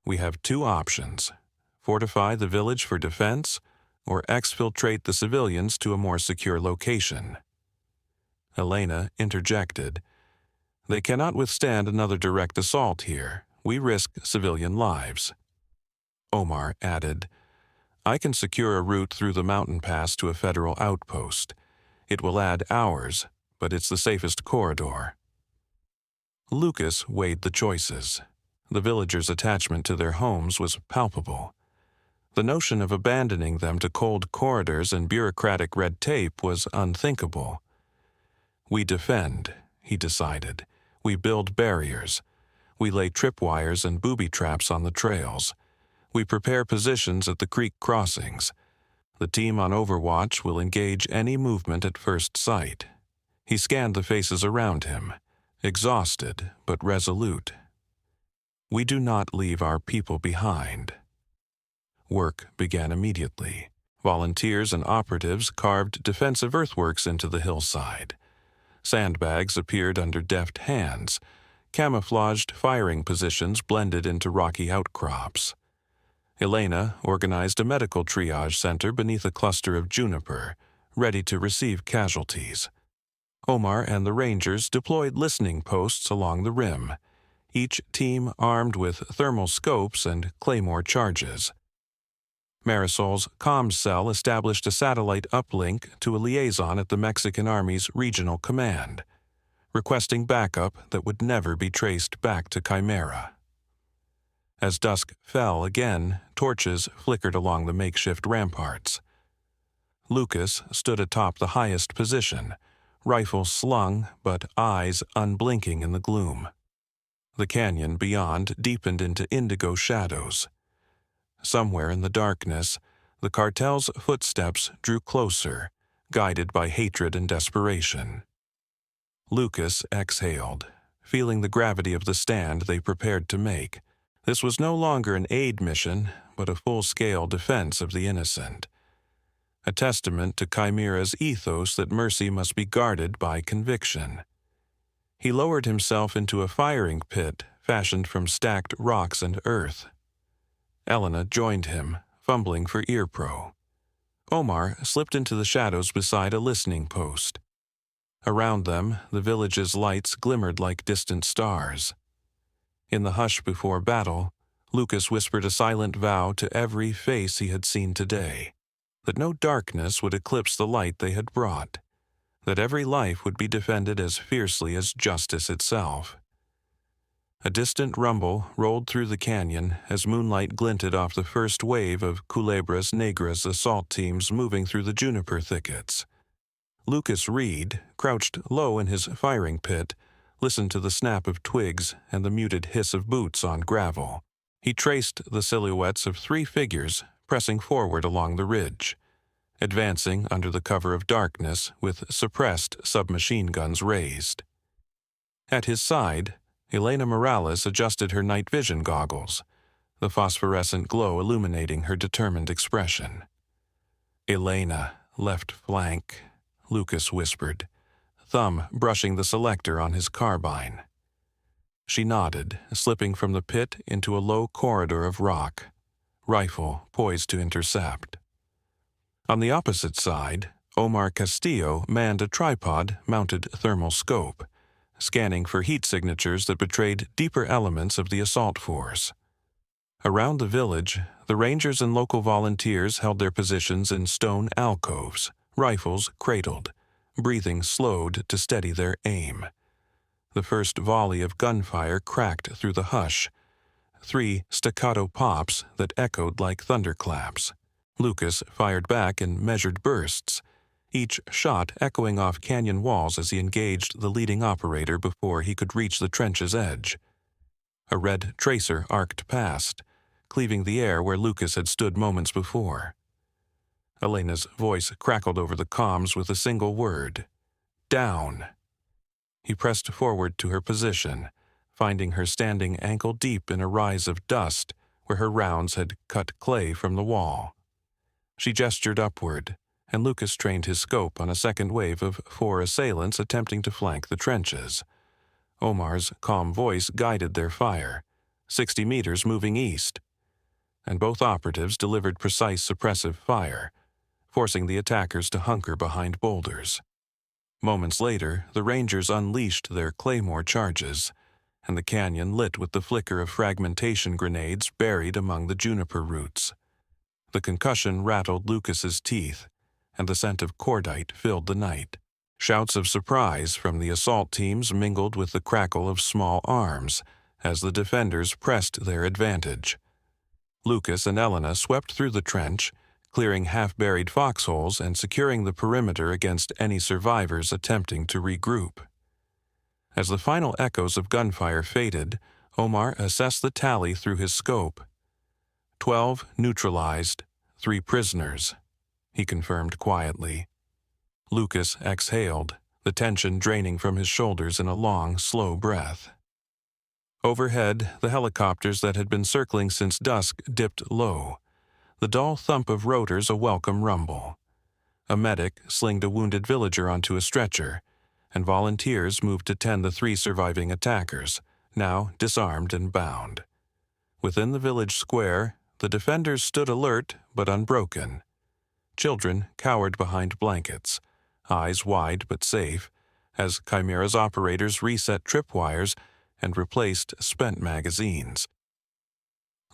"We have two options: fortify the village for defense, or exfiltrate the civilians to a more secure location." Elena interjected. "They cannot withstand another direct assault here. We risk civilian lives." Omar added, "I can secure a route through the mountain pass to a federal outpost. It will add hours, but it's the safest corridor." Lucas weighed the choices. The villagers' attachment to their homes was palpable. The notion of abandoning them to cold corridors and bureaucratic red tape was unthinkable. "We defend," he decided. "We build barriers. We lay tripwires and booby traps on the trails. We prepare positions at the creek crossings. The team on Overwatch will engage any movement at first sight." He scanned the faces around him, exhausted but resolute. "We do not leave our people behind." Work began immediately. Volunteers and operatives carved defensive earthworks into the hillside. Sandbags appeared under deft hands. Camouflaged firing positions blended into rocky outcrops. Elena organized a medical triage center beneath a cluster of juniper, ready to receive casualties. Omar and the Rangers deployed listening posts along the rim, each team armed with thermal scopes and claymore charges. Marisol's comms cell established a satellite uplink to a liaison at the Mexican Army's regional command, requesting backup that would never be traced back to Chimera. As dusk fell again, torches flickered along the makeshift ramparts. Lucas stood atop the highest position, rifle slung but eyes unblinking in the gloom. The canyon beyond deepened into indigo shadows. Somewhere in the darkness, the cartel's footsteps drew closer, guided by hatred and desperation. Lucas exhaled, feeling the gravity of the stand they prepared to make. This was no longer an aid mission, but a full-scale defense of the innocent. A testament to Chimera's ethos that mercy must be guarded by conviction. He lowered himself into a firing pit fashioned from stacked rocks and earth. Elena joined him, fumbling for ear pro. Omar slipped into the shadows beside a listening post. Around them, the village's lights glimmered like distant stars. In the hush before battle, Lucas whispered a silent vow to every face he had seen today, that no darkness would eclipse the light they had brought, that every life would be defended as fiercely as justice itself. A distant rumble rolled through the canyon as moonlight glinted off the first wave of Culebras Negras assault teams moving through the juniper thickets. Lucas Reid, crouched low in his firing pit, listened to the snap of twigs and the muted hiss of boots on gravel. He traced the silhouettes of 3 figures pressing forward along the ridge, advancing under the cover of darkness with suppressed submachine guns raised. At his side, Elena Morales adjusted her night vision goggles, the phosphorescent glow illuminating her determined expression. "Elena, left flank," Lucas whispered, thumb brushing the selector on his carbine. She nodded, slipping from the pit into a low corridor of rock, rifle poised to intercept. On the opposite side, Omar Castillo manned a tripod-mounted thermal scope, scanning for heat signatures that betrayed deeper elements of the assault force. Around the village, the rangers and local volunteers held their positions in stone alcoves, rifles cradled, breathing slowed to steady their aim. The first volley of gunfire cracked through the hush, 3 staccato pops that echoed like thunderclaps. Lucas fired back in measured bursts, each shot echoing off canyon walls as he engaged the leading operator before he could reach the trench's edge. A red tracer arced past, cleaving the air where Lucas had stood moments before. Elena's voice crackled over the comms with a single word: "Down." He pressed forward to her position, finding her standing ankle-deep in a rise of dust where her rounds had cut clay from the wall. She gestured upward, and Lucas trained his scope on a second wave of 4 assailants attempting to flank the trenches. Omar's calm voice guided their fire, 60 meters moving east, and both operatives delivered precise suppressive fire, forcing the attackers to hunker behind boulders. Moments later, the Rangers unleashed their claymore charges, and the canyon lit with the flicker of fragmentation grenades buried among the juniper roots. The concussion rattled Lucas's teeth, and the scent of cordite filled the night. Shouts of surprise from the assault teams mingled with the crackle of small arms as the defenders pressed their advantage. Lucas and Elena swept through the trench, clearing half-buried foxholes and securing the perimeter against any survivors attempting to regroup. As the final echoes of gunfire faded, Omar assessed the tally through his scope. 12 neutralized, 3 prisoners, he confirmed quietly. Lucas exhaled, the tension draining from his shoulders in a long, slow breath. Overhead, the helicopters that had been circling since dusk dipped low, the dull thump of rotors a welcome rumble. A medic slinged a wounded villager onto a stretcher, and volunteers moved to tend the 3 surviving attackers, now disarmed and bound. Within the village square, the defenders stood alert but unbroken. Children cowered behind blankets, eyes wide but safe, as Chimera's operators reset tripwires and replaced spent magazines.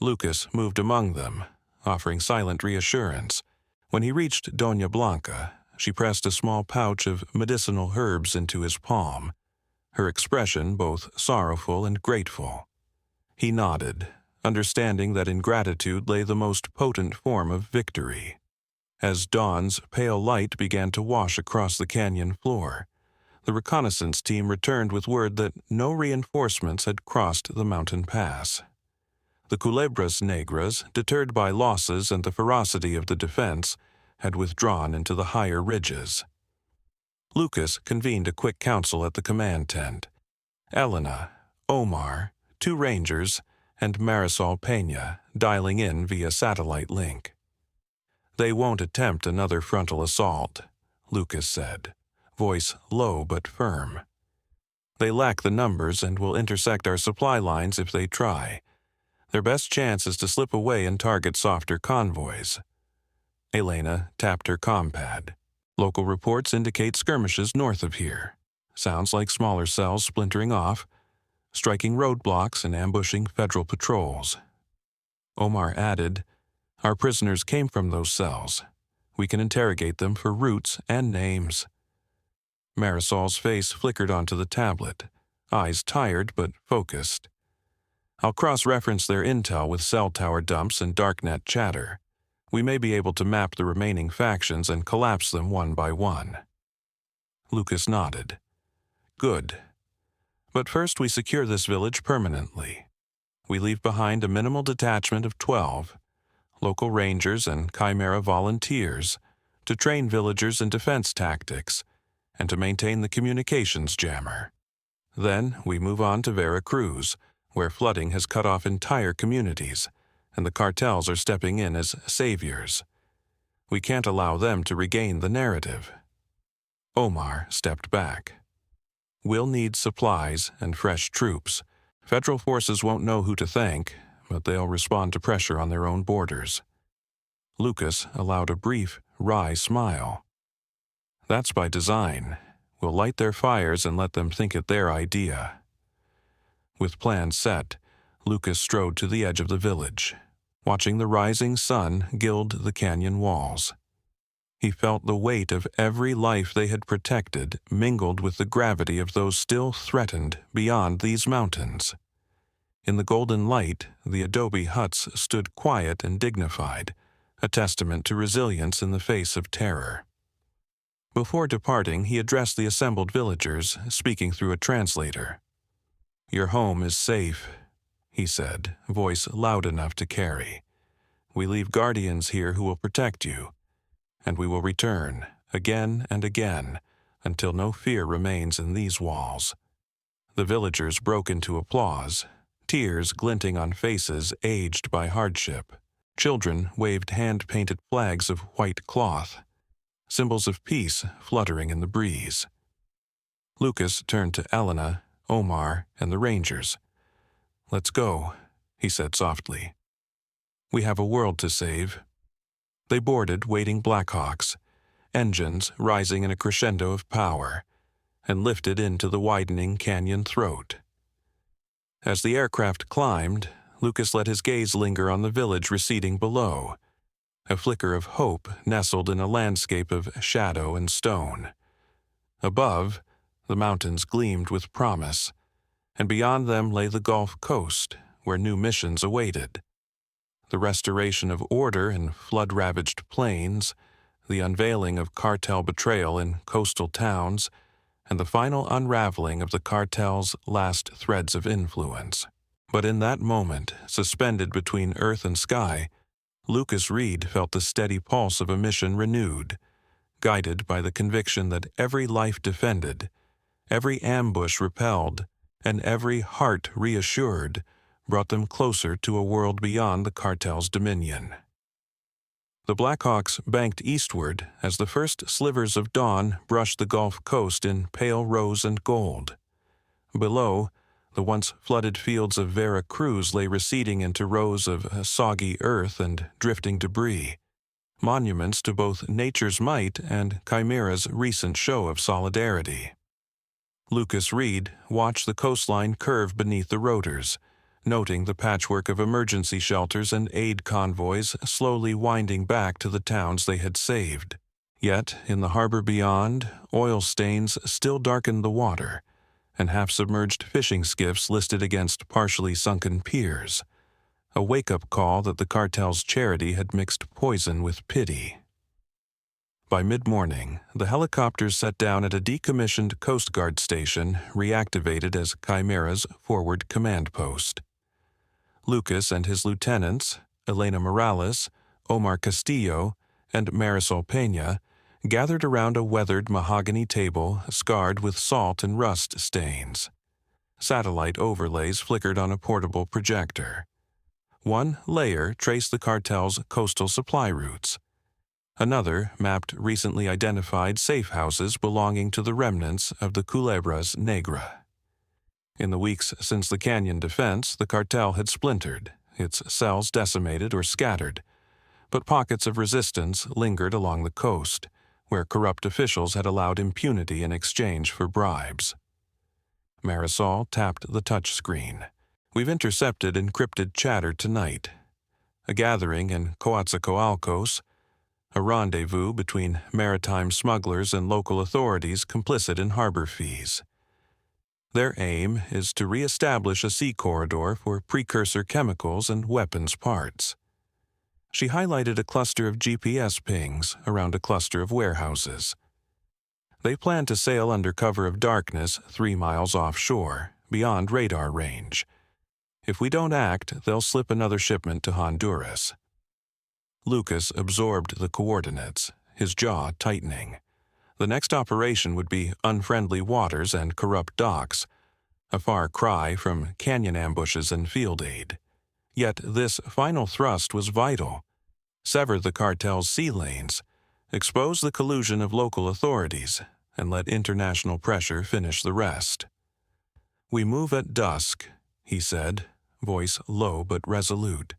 Lucas moved among them, offering silent reassurance. When he reached Doña Blanca, she pressed a small pouch of medicinal herbs into his palm, her expression both sorrowful and grateful. He nodded, understanding that in gratitude lay the most potent form of victory. As dawn's pale light began to wash across the canyon floor, the reconnaissance team returned with word that no reinforcements had crossed the mountain pass. The Culebras Negras, deterred by losses and the ferocity of the defense, had withdrawn into the higher ridges. Lucas convened a quick council at the command tent. Elena, Omar, 2 Rangers, and Marisol Peña dialing in via satellite link. "They won't attempt another frontal assault," Lucas said, voice low but firm. "They lack the numbers and will intersect our supply lines if they try. Their best chance is to slip away and target softer convoys." Elena tapped her compad. "Local reports indicate skirmishes north of here. Sounds like smaller cells splintering off. striking roadblocks and ambushing federal patrols. Omar added, "Our prisoners came from those cells. We can interrogate them for routes and names." Marisol's face flickered onto the tablet, eyes tired but focused. "I'll cross-reference their intel with cell tower dumps and darknet chatter. We may be able to map the remaining factions and collapse them one by one." Lucas nodded. "Good. But first we secure this village permanently. We leave behind a minimal detachment of 12, local rangers and Chimera volunteers, to train villagers in defense tactics and to maintain the communications jammer. Then we move on to Veracruz, where flooding has cut off entire communities, and the cartels are stepping in as saviors. We can't allow them to regain the narrative." Omar stepped back. "We'll need supplies and fresh troops. Federal forces won't know who to thank, but they'll respond to pressure on their own borders." Lucas allowed a brief, wry smile. "That's by design. We'll light their fires and let them think it their idea." With plans set, Lucas strode to the edge of the village, watching the rising sun gild the canyon walls. He felt the weight of every life they had protected mingled with the gravity of those still threatened beyond these mountains. In the golden light, the adobe huts stood quiet and dignified, a testament to resilience in the face of terror. Before departing, he addressed the assembled villagers, speaking through a translator. "Your home is safe," he said, voice loud enough to carry. "We leave guardians here who will protect you, and we will return, again and again, until no fear remains in these walls." The villagers broke into applause, tears glinting on faces aged by hardship. Children waved hand-painted flags of white cloth, symbols of peace fluttering in the breeze. Lucas turned to Elena, Omar, and the rangers. "Let's go," he said softly. "We have a world to save." They boarded waiting Blackhawks, engines rising in a crescendo of power, and lifted into the widening canyon throat. As the aircraft climbed, Lucas let his gaze linger on the village receding below. A flicker of hope nestled in a landscape of shadow and stone. Above, the mountains gleamed with promise, and beyond them lay the Gulf Coast, where new missions awaited. The restoration of order in flood-ravaged plains, the unveiling of cartel betrayal in coastal towns, and the final unraveling of the cartel's last threads of influence. But in that moment, suspended between earth and sky, Lucas Reid felt the steady pulse of a mission renewed, guided by the conviction that every life defended, every ambush repelled, and every heart reassured brought them closer to a world beyond the cartel's dominion. The Blackhawks banked eastward as the first slivers of dawn brushed the Gulf Coast in pale rose and gold. Below, the once flooded fields of Veracruz lay receding into rows of soggy earth and drifting debris, monuments to both nature's might and Chimera's recent show of solidarity. Lucas Reid watched the coastline curve beneath the rotors, noting the patchwork of emergency shelters and aid convoys slowly winding back to the towns they had saved. Yet, in the harbor beyond, oil stains still darkened the water, and half-submerged fishing skiffs listed against partially sunken piers, a wake-up call that the cartel's charity had mixed poison with pity. By mid-morning, the helicopters set down at a decommissioned Coast Guard station reactivated as Chimera's forward command post. Lucas and his lieutenants, Elena Morales, Omar Castillo, and Marisol Peña, gathered around a weathered mahogany table scarred with salt and rust stains. Satellite overlays flickered on a portable projector. One layer traced the cartel's coastal supply routes. Another mapped recently identified safe houses belonging to the remnants of the Culebras Negra. In the weeks since the canyon defense, the cartel had splintered, its cells decimated or scattered, but pockets of resistance lingered along the coast, where corrupt officials had allowed impunity in exchange for bribes. Marisol tapped the touchscreen. "We've intercepted encrypted chatter tonight. A gathering in Coatzacoalcos, a rendezvous between maritime smugglers and local authorities complicit in harbor fees. Their aim is to re-establish a sea corridor for precursor chemicals and weapons parts." She highlighted a cluster of GPS pings around a cluster of warehouses. "They plan to sail under cover of darkness 3 miles offshore, beyond radar range. If we don't act, they'll slip another shipment to Honduras." Lucas absorbed the coordinates, his jaw tightening. The next operation would be unfriendly waters and corrupt docks, a far cry from canyon ambushes and field aid. Yet this final thrust was vital. Sever the cartel's sea lanes, expose the collusion of local authorities, and let international pressure finish the rest. "We move at dusk," he said, voice low but resolute.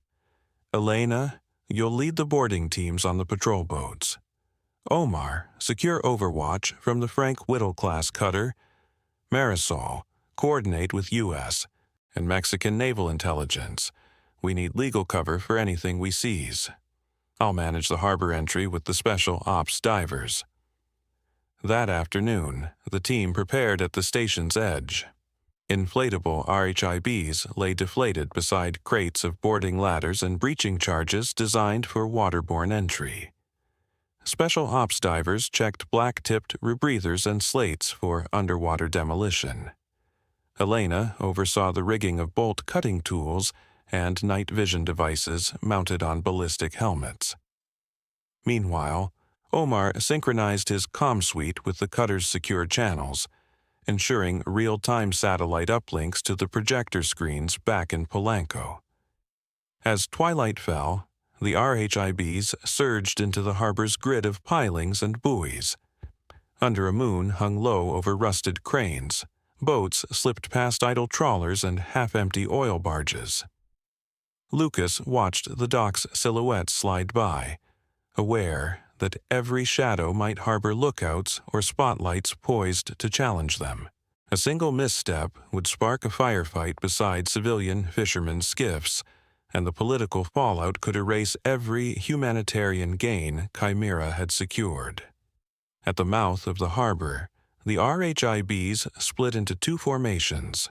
"Elena, you'll lead the boarding teams on the patrol boats. Omar, secure overwatch from the Frank Whittle-class cutter. Marisol, coordinate with U.S. and Mexican naval intelligence. We need legal cover for anything we seize. I'll manage the harbor entry with the special ops divers." That afternoon, the team prepared at the station's edge. Inflatable RHIBs lay deflated beside crates of boarding ladders and breaching charges designed for waterborne entry. Special ops divers checked black-tipped rebreathers and slates for underwater demolition. Elena oversaw the rigging of bolt-cutting tools and night vision devices mounted on ballistic helmets. Meanwhile, Omar synchronized his comm suite with the cutter's secure channels, ensuring real-time satellite uplinks to the projector screens back in Polanco. As twilight fell, the RHIBs surged into the harbor's grid of pilings and buoys. Under a moon hung low over rusted cranes, boats slipped past idle trawlers and half-empty oil barges. Lucas watched the dock's silhouettes slide by, aware that every shadow might harbor lookouts or spotlights poised to challenge them. A single misstep would spark a firefight beside civilian fishermen's skiffs, and the political fallout could erase every humanitarian gain Chimera had secured. At the mouth of the harbor, the RHIBs split into 2 formations.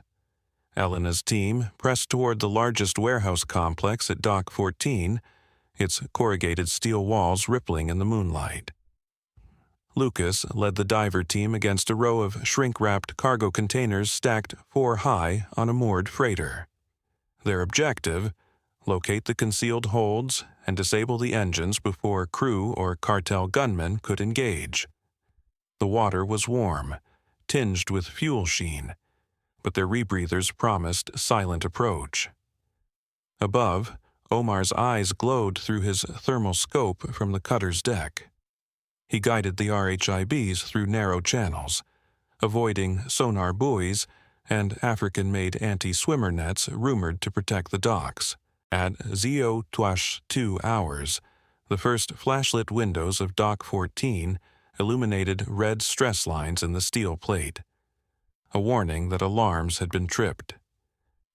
Elena's team pressed toward the largest warehouse complex at Dock 14, its corrugated steel walls rippling in the moonlight. Lucas led the diver team against a row of shrink-wrapped cargo containers stacked 4 high on a moored freighter. Their objective: locate the concealed holds and disable the engines before crew or cartel gunmen could engage. The water was warm, tinged with fuel sheen, but their rebreathers promised silent approach. Above, Omar's eyes glowed through his thermal scope from the cutter's deck. He guided the RHIBs through narrow channels, avoiding sonar buoys and African-made anti-swimmer nets rumored to protect the docks. At 02 hours, the first flashlit windows of Dock 14 illuminated red stress lines in the steel plate, a warning that alarms had been tripped.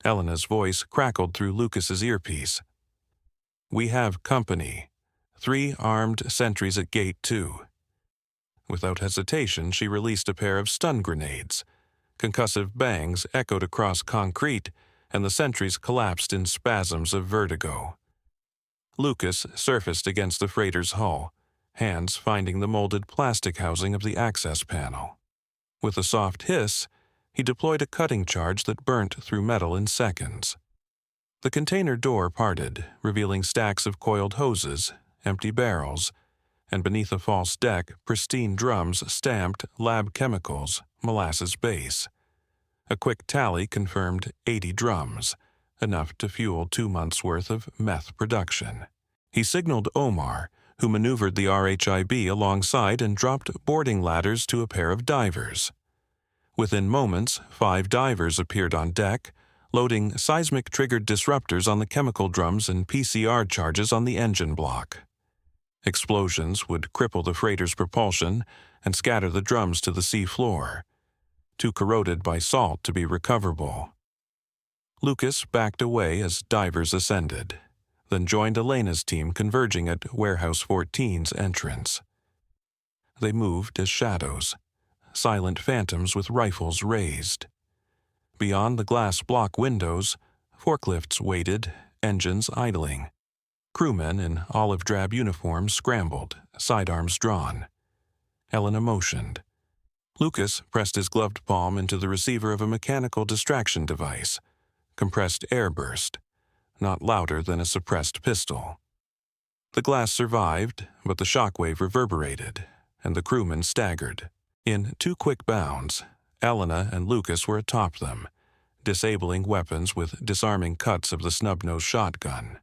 Elena's voice crackled through Lucas's earpiece. "We have company. 3 armed sentries at Gate 2. Without hesitation, she released a pair of stun grenades. Concussive bangs echoed across concrete, and the sentries collapsed in spasms of vertigo. Lucas surfaced against the freighter's hull, hands finding the molded plastic housing of the access panel. With a soft hiss, he deployed a cutting charge that burnt through metal in seconds. The container door parted, revealing stacks of coiled hoses, empty barrels, and beneath a false deck, pristine drums stamped lab chemicals, molasses base. A quick tally confirmed 80 drums, enough to fuel 2 months' worth of meth production. He signaled Omar, who maneuvered the RHIB alongside and dropped boarding ladders to a pair of divers. Within moments, 5 divers appeared on deck, loading seismic-triggered disruptors on the chemical drums and PCR charges on the engine block. Explosions would cripple the freighter's propulsion and scatter the drums to the sea floor. too corroded by salt to be recoverable. Lucas backed away as divers ascended, then joined Elena's team converging at Warehouse 14's entrance. They moved as shadows, silent phantoms with rifles raised. Beyond the glass block windows, forklifts waited, engines idling. Crewmen in olive drab uniforms scrambled, sidearms drawn. Elena motioned. Lucas pressed his gloved palm into the receiver of a mechanical distraction device. Compressed air burst, not louder than a suppressed pistol. The glass survived, but the shockwave reverberated, and the crewmen staggered. In 2 quick bounds, Elena and Lucas were atop them, disabling weapons with disarming cuts of the snub-nosed shotgun.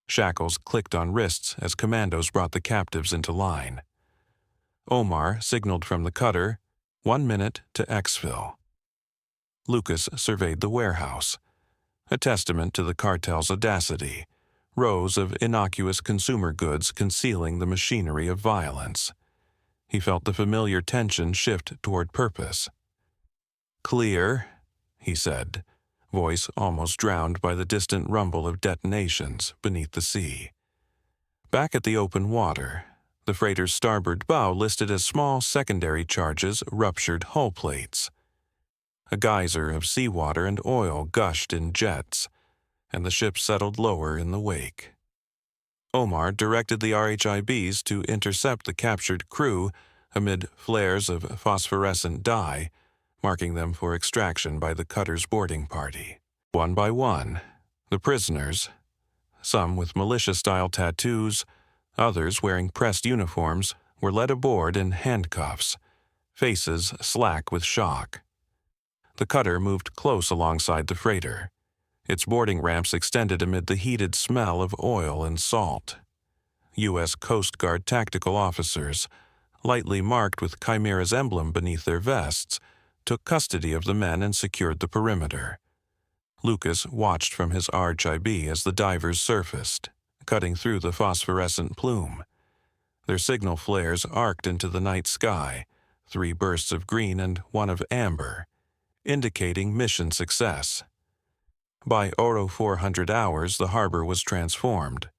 Shackles clicked on wrists as commandos brought the captives into line. Omar signaled from the cutter, 1 minute to exfil. Lucas surveyed the warehouse, a testament to the cartel's audacity, rows of innocuous consumer goods concealing the machinery of violence. He felt the familiar tension shift toward purpose. "Clear," he said, voice almost drowned by the distant rumble of detonations beneath the sea. Back at the open water, the freighter's starboard bow listed as small secondary charges ruptured hull plates. A geyser of seawater and oil gushed in jets, and the ship settled lower in the wake. Omar directed the RHIBs to intercept the captured crew amid flares of phosphorescent dye, marking them for extraction by the cutter's boarding party. One by one, the prisoners, some with militia-style tattoos, others wearing pressed uniforms, were led aboard in handcuffs, faces slack with shock. The cutter moved close alongside the freighter. Its boarding ramps extended amid the heated smell of oil and salt. U.S. Coast Guard tactical officers, lightly marked with Chimera's emblem beneath their vests, took custody of the men and secured the perimeter. Lucas watched from his RHIB as the divers surfaced, cutting through the phosphorescent plume. Their signal flares arced into the night sky, 3 bursts of green and 1 of amber, indicating mission success. By Oro 400 hours, the harbor was transformed.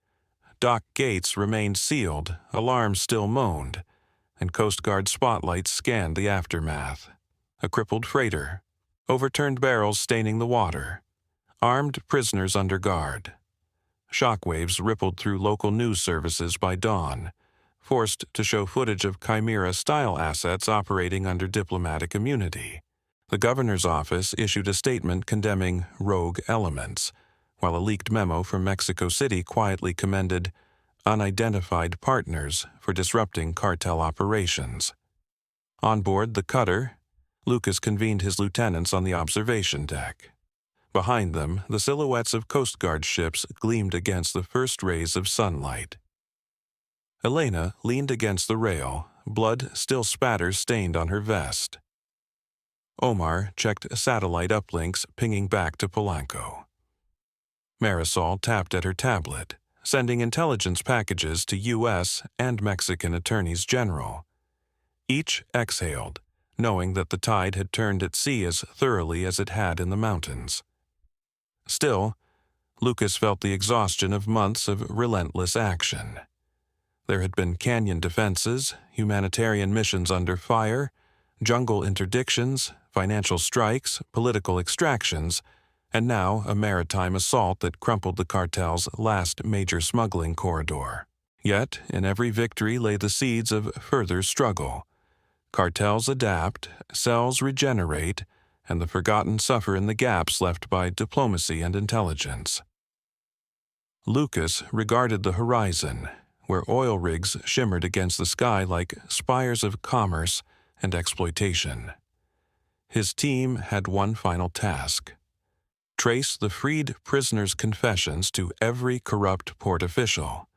Dock gates remained sealed, alarms still moaned, and Coast Guard spotlights scanned the aftermath. A crippled freighter, overturned barrels staining the water, armed prisoners under guard. Shockwaves rippled through local news services by dawn, forced to show footage of Chimera-style assets operating under diplomatic immunity. The governor's office issued a statement condemning rogue elements, while a leaked memo from Mexico City quietly commended unidentified partners for disrupting cartel operations. On board the cutter, Lucas convened his lieutenants on the observation deck. Behind them, the silhouettes of Coast Guard ships gleamed against the first rays of sunlight. Elena leaned against the rail, blood still spatter-stained on her vest. Omar checked satellite uplinks pinging back to Polanco. Marisol tapped at her tablet, sending intelligence packages to U.S. and Mexican attorneys general. Each exhaled, knowing that the tide had turned at sea as thoroughly as it had in the mountains. Still, Lucas felt the exhaustion of months of relentless action. There had been canyon defenses, humanitarian missions under fire, jungle interdictions, financial strikes, political extractions, and now a maritime assault that crumpled the cartel's last major smuggling corridor. Yet, in every victory lay the seeds of further struggle. Cartels adapt, cells regenerate, and the forgotten suffer in the gaps left by diplomacy and intelligence. Lucas regarded the horizon, where oil rigs shimmered against the sky like spires of commerce and exploitation. His team had one final task: trace the freed prisoners' confessions to every corrupt port official,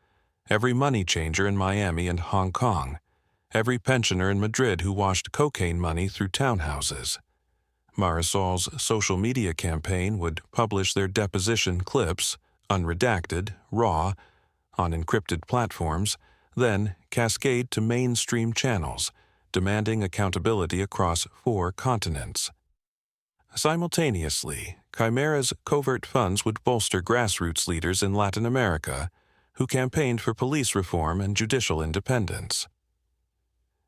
every money changer in Miami and Hong Kong, every pensioner in Madrid who washed cocaine money through townhouses. Marisol's social media campaign would publish their deposition clips, unredacted, raw, on encrypted platforms, then cascade to mainstream channels, demanding accountability across 4 continents. Simultaneously, Chimera's covert funds would bolster grassroots leaders in Latin America who campaigned for police reform and judicial independence.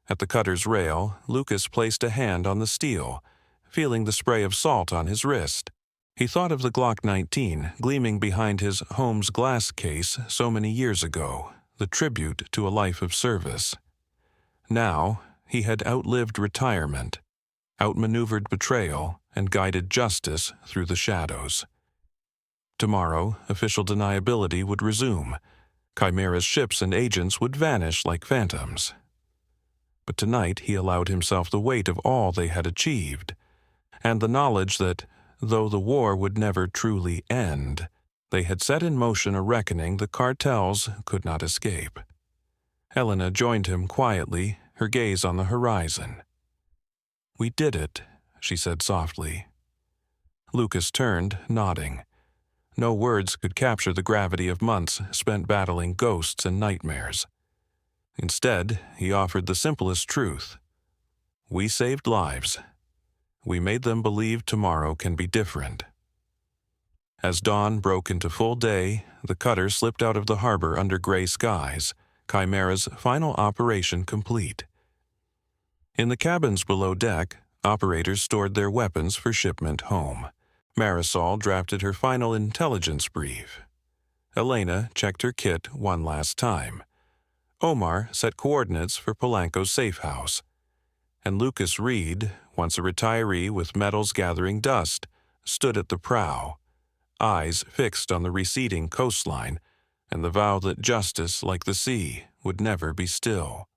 At the cutter's rail, Lucas placed a hand on the steel, feeling the spray of salt on his wrist. He thought of the Glock 19 gleaming behind his home's glass case so many years ago, the tribute to a life of service. Now, he had outlived retirement, outmaneuvered betrayal, and guided justice through the shadows. Tomorrow, official deniability would resume. Chimera's ships and agents would vanish like phantoms. But tonight he allowed himself the weight of all they had achieved, and the knowledge that, though the war would never truly end, they had set in motion a reckoning the cartels could not escape. Helena joined him quietly, her gaze on the horizon. "We did it," she said softly. Lucas turned, nodding. No words could capture the gravity of months spent battling ghosts and nightmares. Instead, he offered the simplest truth. "We saved lives. We made them believe tomorrow can be different." As dawn broke into full day, the cutter slipped out of the harbor under gray skies, Chimera's final operation complete. In the cabins below deck, operators stored their weapons for shipment home. Marisol drafted her final intelligence brief. Elena checked her kit one last time. Omar set coordinates for Polanco's safe house. And Lucas Reid, once a retiree with medals gathering dust, stood at the prow, eyes fixed on the receding coastline and the vow that justice, like the sea, would never be still.